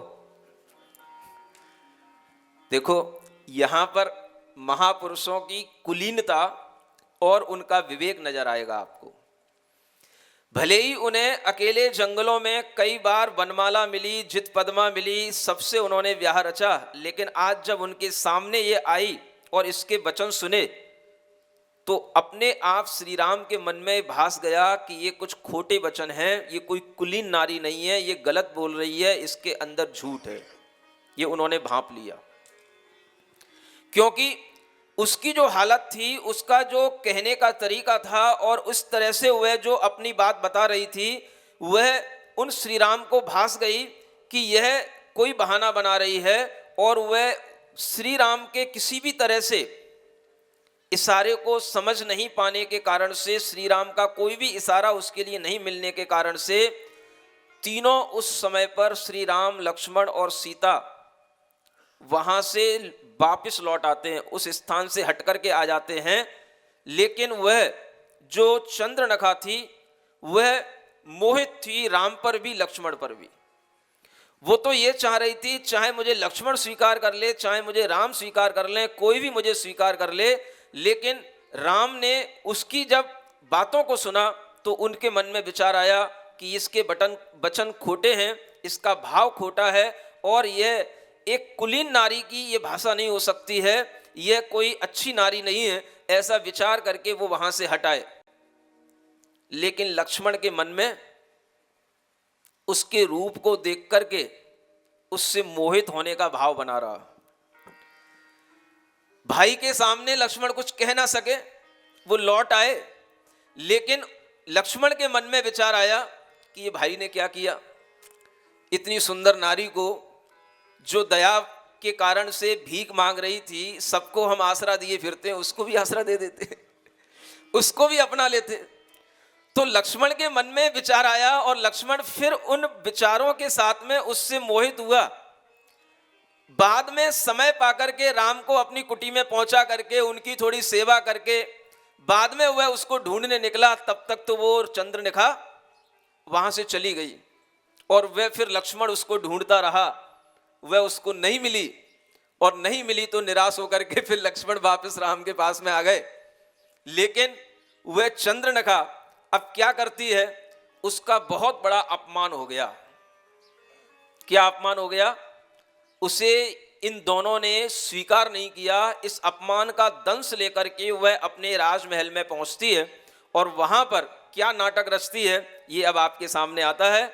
देखो, यहां पर महापुरुषों की कुलीनता और उनका विवेक नजर आएगा आपको। भले ही उन्हें अकेले जंगलों में कई बार वनमाला मिली, जित पद्मा मिली, सबसे उन्होंने ब्याह रचा, लेकिन आज जब उनके सामने ये आई और इसके वचन सुने तो अपने आप श्री राम के मन में भास गया कि ये कुछ खोटे वचन हैं, ये कोई कुलीन नारी नहीं है, ये गलत बोल रही है, इसके अंदर झूठ है। ये उन्होंने भांप लिया, क्योंकि उसकी जो हालत थी, उसका जो कहने का तरीका था और उस तरह से वह जो अपनी बात बता रही थी, वह उन श्री राम को भास गई कि यह कोई बहाना बना रही है और वह श्री राम के किसी भी तरह से इशारे को समझ नहीं पाने के कारण से, श्री राम का कोई भी इशारा उसके लिए नहीं मिलने के कारण से, तीनों उस समय पर श्री राम, लक्ष्मण और सीता वहां से वापस लौट आते हैं, उस स्थान से हट करके आ जाते हैं। लेकिन वह जो चंद्रनखा थी वह मोहित थी, राम पर भी लक्ष्मण पर भी। वो तो ये चाह रही थी, चाहे मुझे लक्ष्मण स्वीकार कर ले, चाहे मुझे राम स्वीकार कर ले, कोई भी मुझे स्वीकार कर ले, लेकिन राम ने उसकी जब बातों को सुना तो उनके मन में विचार आया कि इसके वचन खोटे हैं, इसका भाव खोटा है और यह एक कुलीन नारी की ये भाषा नहीं हो सकती है, यह कोई अच्छी नारी नहीं है। ऐसा विचार करके वो वहां से हटाए। लेकिन लक्ष्मण के मन में उसके रूप को देख करके उससे मोहित होने का भाव बना रहा। भाई के सामने लक्ष्मण कुछ कह ना सके, वो लौट आए, लेकिन लक्ष्मण के मन में विचार आया कि ये भाई ने क्या किया, इतनी सुंदर नारी को जो दया के कारण से भीख मांग रही थी, सबको हम आसरा दिए फिरते हैं, उसको भी आसरा दे देते, उसको भी अपना लेते। तो लक्ष्मण के मन में विचार आया और लक्ष्मण फिर उन विचारों के साथ में उससे मोहित हुआ। बाद में समय पाकर के राम को अपनी कुटी में पहुंचा करके उनकी थोड़ी सेवा करके बाद में वह उसको ढूंढने निकला, तब तक तो वो चंद्रनिखा वहां से चली गई और वह फिर लक्ष्मण उसको ढूंढता रहा, वह उसको नहीं मिली और नहीं मिली तो निराश होकर के फिर लक्ष्मण वापस राम के पास में आ गए। लेकिन वह चंद्रनखा अब क्या करती है, उसका बहुत बड़ा अपमान हो गया। क्या अपमान हो गया? उसे इन दोनों ने स्वीकार नहीं किया। इस अपमान का दंश लेकर के वह अपने राजमहल में पहुंचती है और वहां पर क्या नाटक रचती है, ये अब आपके सामने आता है।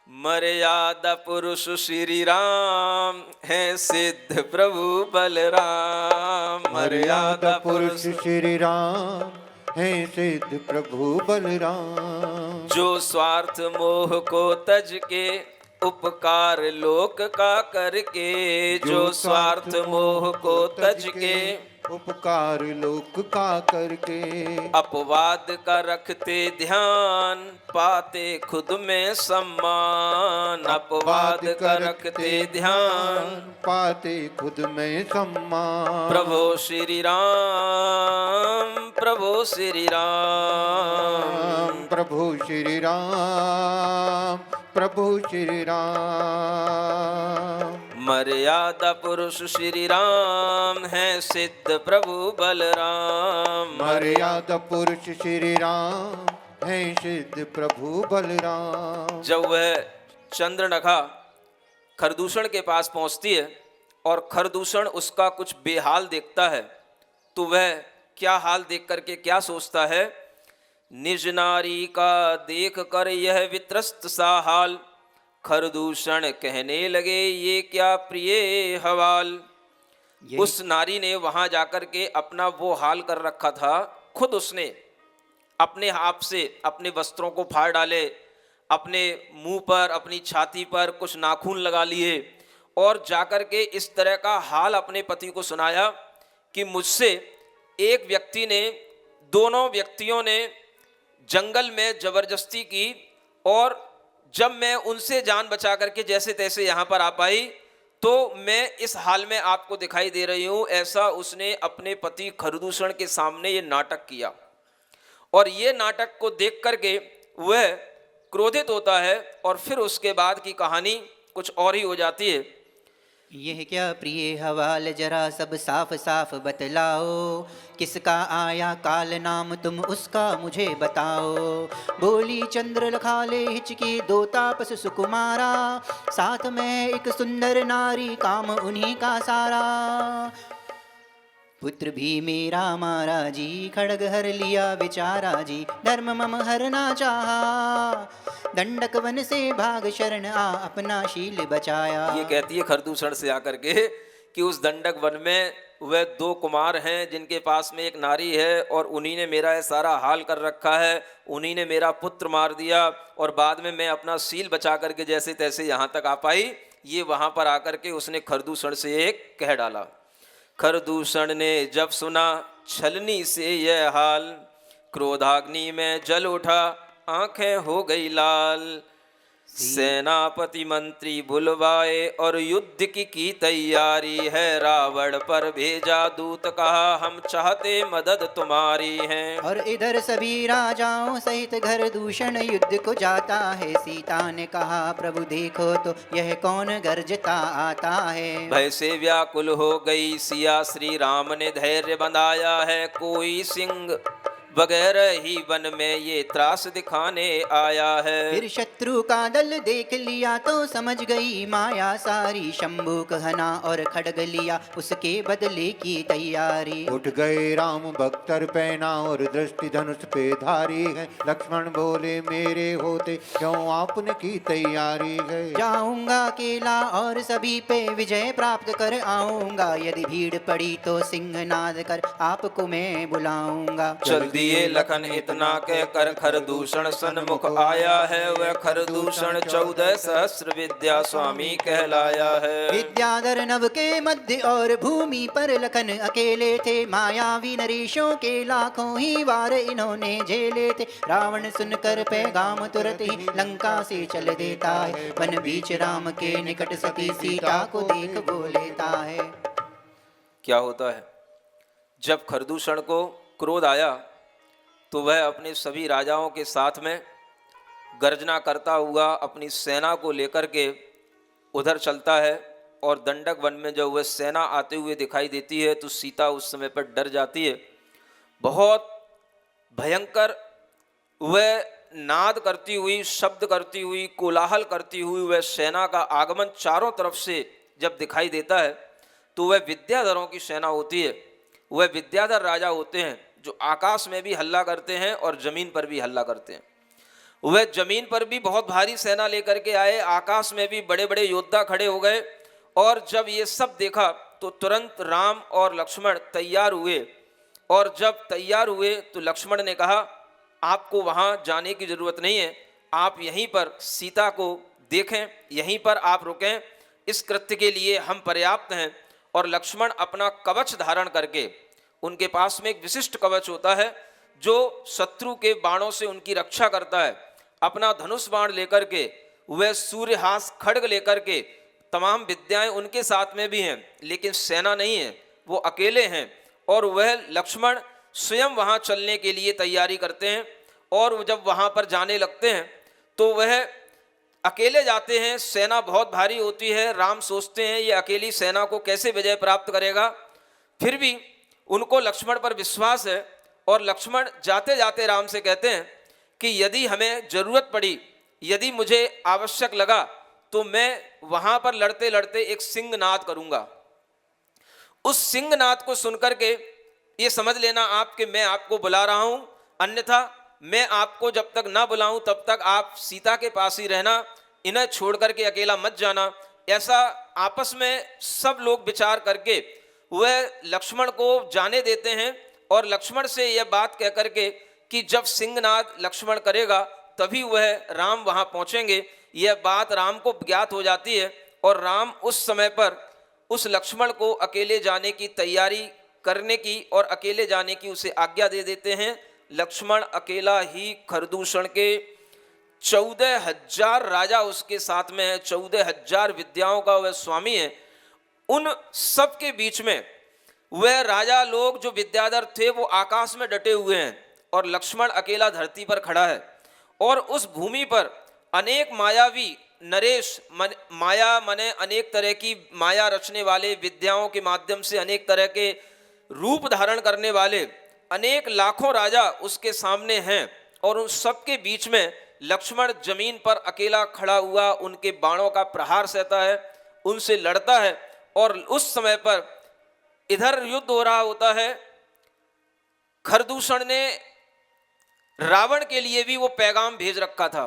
मर्यादा पुरुष श्री राम है सिद्ध प्रभु बलराम। मर्यादा पुरुष श्री राम है सिद्ध प्रभु बलराम। जो स्वार्थ मोह को तज के उपकार लोक का करके, जो स्वार्थ मोह को तज के उपकार लोक का करके, अपवाद का रखते ध्यान पाते खुद में सम्मान। अपवाद का रखते ध्यान पाते खुद में सम्मान। प्रभो श्री राम, प्रभो श्री राम, प्रभु श्री राम, प्रभु श्री राम। मर्यादा पुरुष श्री राम है सिद्ध प्रभु बलराम। मर्यादा पुरुष श्री राम है सिद्ध प्रभु बलराम। जब वह चंद्रनखा खरदूषण के पास पहुंचती है और खरदूषण उसका कुछ बेहाल देखता है, तो वह क्या हाल देख करके क्या सोचता है, निज नारी का देख कर यह वित्रस्त सा हाल, खरदूषण कहने लगे ये क्या प्रिय हवाल। उस नारी ने वहां जाकर के अपना वो हाल कर रखा था, खुद उसने अपने हाथ से अपने वस्त्रों को फाड़ डाले, अपने मुंह पर, अपनी छाती पर कुछ नाखून लगा लिए और जाकर के इस तरह का हाल अपने पति को सुनाया कि मुझसे एक व्यक्ति ने, दोनों व्यक्तियों ने जंगल में जबरदस्ती की और जब मैं उनसे जान बचा करके जैसे तैसे यहाँ पर आ पाई तो मैं इस हाल में आपको दिखाई दे रही हूँ। ऐसा उसने अपने पति खरदूषण के सामने ये नाटक किया और ये नाटक को देख करके वह क्रोधित होता है और फिर उसके बाद की कहानी कुछ और ही हो जाती है। यह क्या प्रिय हवाल जरा सब साफ साफ बतलाओ, किसका आया काल नाम तुम उसका मुझे बताओ। बोली चंद्रलखाले हिचकी दो तापस सुकुमारा, साथ में एक सुंदर नारी काम उन्हीं का सारा। पुत्र भी मेरा मारा जी, खड़ग हर लिया बेचारा जी, धर्म मम हरना चाहा, दंडक वन से भाग शरण आ, अपना शील बचाया। ये कहती है खरदूषण से आकर के कि उस दंडक वन में वह दो कुमार हैं जिनके पास में एक नारी है, और उन्हीं ने मेरा ये सारा हाल कर रखा है, उन्हीं ने मेरा पुत्र मार दिया, और बाद में मैं अपना शील बचा करके जैसे तैसे यहाँ तक आ पाई। ये वहाँ पर आकर के उसने खरदूषण से एक कह डाला। खरदूषण ने जब सुना छलनी से यह हाल, क्रोधाग्नि में जल उठा, आंखें हो गई लाल। सेनापति मंत्री बुलवाए और युद्ध की तैयारी है, रावण पर भेजा दूत कहा हम चाहते मदद तुम्हारी है। और इधर सभी राजाओं सहित घर दूषण युद्ध को जाता है। सीता ने कहा प्रभु देखो तो यह कौन गर्जता आता है। भय से व्याकुल हो गई सिया, श्री राम ने धैर्य बंधाया है, कोई सिंह वगैरह ही वन में ये त्रास दिखाने आया है। फिर शत्रु का दल देख लिया तो समझ गई माया सारी, शंभू कहना और खड़ग लिया उसके बदले की तैयारी। उठ गए राम बख्तर पहना और दृष्टि धनुष पे धारी है, लक्ष्मण बोले मेरे होते क्यों आपने की तैयारी है। जाऊंगा अकेला और सभी पे विजय प्राप्त कर आऊंगा, यदि भीड़ पड़ी तो सिंहनाद कर आपको मैं बुलाऊंगा। चल दिए लखन इतना कह कर खरदूषण सन्मुख आया है, वह खरदूषण 14 सहस्त्र विद्या स्वामी कहलाया है। विद्याधर नभ के मध्य और भूमि पर लखन अकेले थे, मायावी नरेशों के लाखों ही वार इन्होंने झेले थे। रावण सुनकर पैगाम तुरंत ही लंका से चल देता है, वन बीच राम के निकट सती सीता को देख बोलेता है। क्या होता है जब खरदूषण को क्रोध आया तो वह अपने सभी राजाओं के साथ में गर्जना करता हुआ अपनी सेना को लेकर के उधर चलता है, और दंडक वन में जब वह सेना आते हुए दिखाई देती है तो सीता उस समय पर डर जाती है। बहुत भयंकर वह नाद करती हुई, शब्द करती हुई, कोलाहल करती हुई वह सेना का आगमन चारों तरफ से जब दिखाई देता है तो वह विद्याधरों की सेना होती है। वह विद्याधर राजा होते हैं जो आकाश में भी हल्ला करते हैं और जमीन पर भी हल्ला करते हैं। वह जमीन पर भी बहुत भारी सेना लेकर के आए, आकाश में भी बड़े बड़े योद्धा खड़े हो गए, और जब ये सब देखा तो तुरंत राम और लक्ष्मण तैयार हुए। और जब तैयार हुए तो लक्ष्मण ने कहा आपको वहाँ जाने की जरूरत नहीं है, आप यहीं पर सीता को देखें, यहीं पर आप रुकें, इस कृत्य के लिए हम पर्याप्त हैं। और लक्ष्मण अपना कवच धारण करके, उनके पास में एक विशिष्ट कवच होता है जो शत्रु के बाणों से उनकी रक्षा करता है, अपना धनुष बाण लेकर के, वह सूर्यहास खड्ग लेकर के, तमाम विद्याएं उनके साथ में भी हैं लेकिन सेना नहीं है, वो अकेले हैं। और वह लक्ष्मण स्वयं वहाँ चलने के लिए तैयारी करते हैं, और जब वहाँ पर जाने लगते हैं तो वह अकेले जाते हैं। सेना बहुत भारी होती है, राम सोचते हैं ये अकेली सेना को कैसे विजय प्राप्त करेगा, फिर भी उनको लक्ष्मण पर विश्वास है। और लक्ष्मण जाते जाते राम से कहते हैं कि यदि हमें जरूरत पड़ी, यदि मुझे आवश्यक लगा तो मैं वहां पर लड़ते लड़ते एक सिंहनाद करूंगा। उस सिंहनाद को सुनकर के ये समझ लेना आप कि मैं आपको बुला रहा हूं, अन्यथा मैं आपको जब तक ना बुलाऊं तब तक आप सीता के पास ही रहना, इन्हें छोड़ करके अकेला मत जाना। ऐसा आपस में सब लोग विचार करके वह लक्ष्मण को जाने देते हैं, और लक्ष्मण से यह बात कह करके कि जब सिंहनाद लक्ष्मण करेगा तभी वह राम वहां पहुंचेंगे, यह बात राम को ज्ञात हो जाती है। और राम उस समय पर उस लक्ष्मण को अकेले जाने की तैयारी करने की और अकेले जाने की उसे आज्ञा दे देते हैं। लक्ष्मण अकेला ही खरदूषण के 14,000 राजा उसके साथ में है, 14,000 विद्याओं का वह स्वामी है। उन सब के बीच में वह राजा लोग जो विद्याधर थे वो आकाश में डटे हुए हैं, और लक्ष्मण अकेला धरती पर खड़ा है। और उस भूमि पर अनेक मायावी नरेश माया मने अनेक तरह की माया रचने वाले, विद्याओं के माध्यम से अनेक तरह के रूप धारण करने वाले अनेक लाखों राजा उसके सामने हैं, और उन सब के बीच में लक्ष्मण जमीन पर अकेला खड़ा हुआ उनके बाणों का प्रहार सहता है, उनसे लड़ता है। और उस समय पर इधर युद्ध हो रहा होता है। खरदूषण ने रावण के लिए भी वो पैगाम भेज रखा था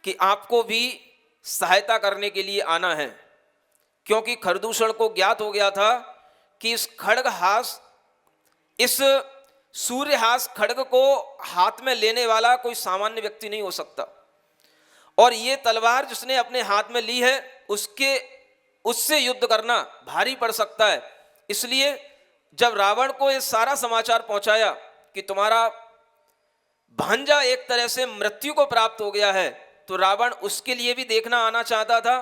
कि आपको भी सहायता करने के लिए आना है, क्योंकि खरदूषण को ज्ञात हो गया था कि इस खड्गहास, इस सूर्यहास खड्ग को हाथ में लेने वाला कोई सामान्य व्यक्ति नहीं हो सकता, और ये तलवार जिसने अपने हाथ में ली है उससे युद्ध करना भारी पड़ सकता है। इसलिए जब रावण को ये सारा समाचार पहुंचाया कि तुम्हारा भांजा एक तरह से मृत्यु को प्राप्त हो गया है, तो रावण उसके लिए भी देखना आना चाहता था।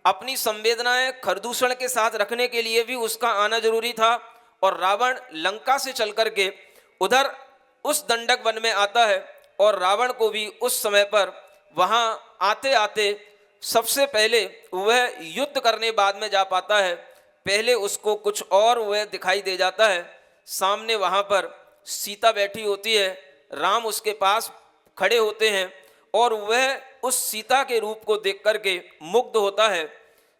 अपनी संवेदनाएं खरदूषण के साथ रखने के लिए भी उसका आना जरूरी था। और रावण लंका से चल करके उधर उस दंडक वन में आता है, और रावण को भी उस समय पर वहां आते आते सबसे पहले वह युद्ध करने बाद में जा पाता है। पहले उसको कुछ और वह दिखाई दे जाता है। सामने वहां पर सीता बैठी होती है, राम उसके पास खड़े होते हैं, और वह उस सीता के रूप को देख करके मुग्ध होता है।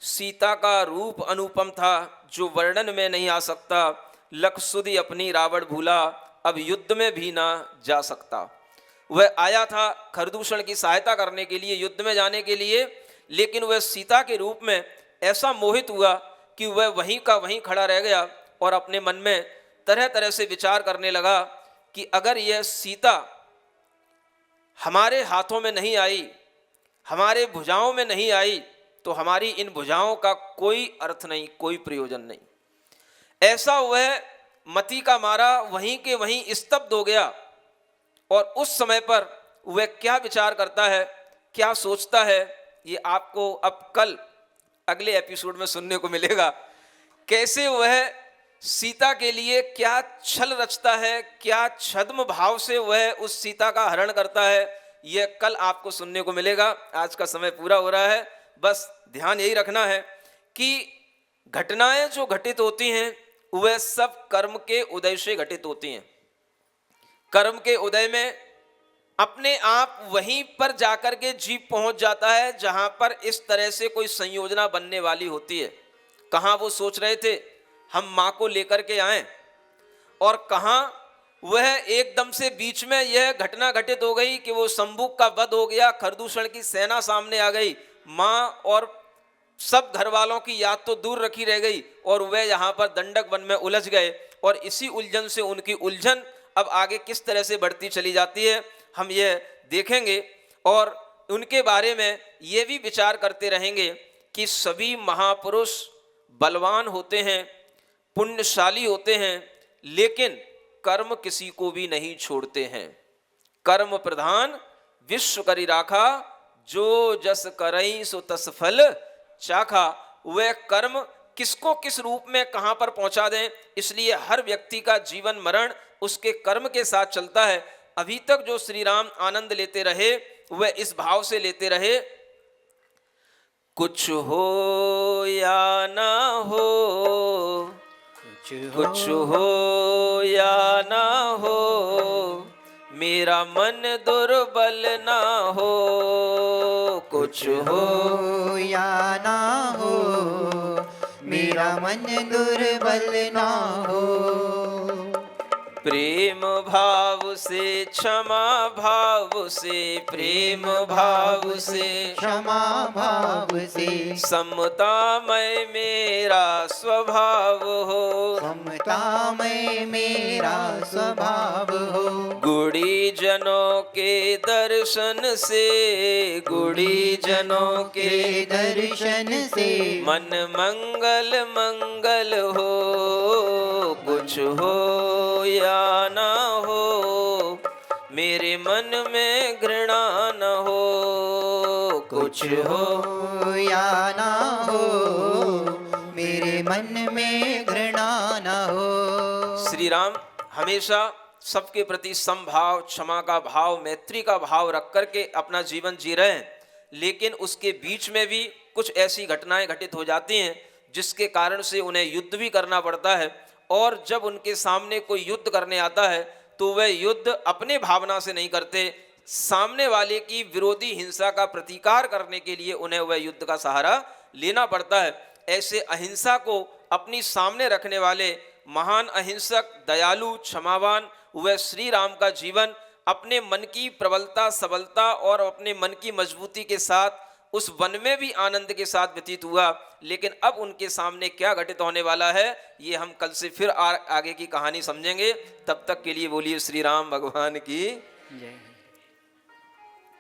सीता का रूप अनुपम था, जो वर्णन में नहीं आ सकता। लख सुधि अपनी रावण भूला, अब युद्ध में भी ना जा सकता। वह आया था खरदूषण की सहायता करने के लिए, युद्ध में जाने के लिए, लेकिन वह सीता के रूप में ऐसा मोहित हुआ कि वह वहीं का वहीं खड़ा रह गया, और अपने मन में तरह तरह से विचार करने लगा कि अगर यह सीता हमारे हाथों में नहीं आई, हमारे भुजाओं में नहीं आई, तो हमारी इन भुजाओं का कोई अर्थ नहीं, कोई प्रयोजन नहीं। ऐसा वह मति का मारा वहीं के वहीं स्तब्ध हो गया। और उस समय पर वह क्या विचार करता है, क्या सोचता है, ये आपको अब कल अगले एपिसोड में सुनने को मिलेगा। कैसे वह सीता के लिए क्या छल रचता है, क्या छद्म भाव से वह उस सीता का हरण करता है, यह कल आपको सुनने को मिलेगा। आज का समय पूरा हो रहा है। बस ध्यान यही रखना है कि घटनाएं जो घटित होती हैं वह सब कर्म के उदय से घटित होती हैं। कर्म के उदय में अपने आप वहीं पर जाकर के जीव पहुंच जाता है जहां पर इस तरह से कोई संयोजना बनने वाली होती है। कहां वो सोच रहे थे हम मां को लेकर के आए, और कहां वह एकदम से बीच में यह घटना घटित हो गई कि वो शंभुक का वध हो गया, खरदूषण की सेना सामने आ गई, मां और सब घर वालों की याद तो दूर रखी रह गई, और वह यहाँ पर दंडक वन में उलझ गए। और इसी उलझन से उनकी उलझन अब आगे किस तरह से बढ़ती चली जाती है हम यह देखेंगे, और उनके बारे में ये भी विचार करते रहेंगे कि सभी महापुरुष बलवान होते हैं, पुण्यशाली होते हैं, लेकिन कर्म किसी को भी नहीं छोड़ते हैं। कर्म प्रधान विश्व करी राखा, जो जस करई सो तस फल चाखा। वह कर्म किसको किस रूप में कहां पर पहुंचा दें, इसलिए हर व्यक्ति का जीवन मरण उसके कर्म के साथ चलता है। अभी तक जो श्री राम आनंद लेते रहे वह इस भाव से लेते रहे, कुछ हो या ना हो, कुछ हो या ना हो, मेरा मन दुर्बल ना हो, कुछ हो या ना हो, मेरा मन दुर्बल ना हो। प्रेम भाव से क्षमा भाव से, प्रेम भाव से क्षमा भाव से, समता में मेरा स्वभाव हो, समता में मेरा स्वभाव हो। गुड़ी जनों के दर्शन से, गुड़ी जनों के दर्शन से मन मंगल मंगल हो, कुछ हो या ना हो, मेरे मन में घृणा न हो, कुछ हो या ना हो, मेरे मन में घृणा न हो। श्री राम हमेशा सबके प्रति समभाव, क्षमा का भाव, मैत्री का भाव रख करके अपना जीवन जी रहे हैं, लेकिन उसके बीच में भी कुछ ऐसी घटनाएं घटित हो जाती हैं जिसके कारण से उन्हें युद्ध भी करना पड़ता है। और जब उनके सामने कोई युद्ध करने आता है तो वह युद्ध अपने भावना से नहीं करते, सामने वाले की विरोधी हिंसा का प्रतिकार करने के लिए उन्हें वह युद्ध का सहारा लेना पड़ता है। ऐसे अहिंसा को अपनी सामने रखने वाले महान अहिंसक, दयालु, क्षमावान वह श्री राम का जीवन अपने मन की प्रबलता, सबलता और अपने मन की मजबूती के साथ उस वन में भी आनंद के साथ व्यतीत हुआ। लेकिन अब उनके सामने क्या घटित होने वाला है ये हम कल से फिर आगे की कहानी समझेंगे। तब तक के लिए बोलिए श्री राम भगवान की जय।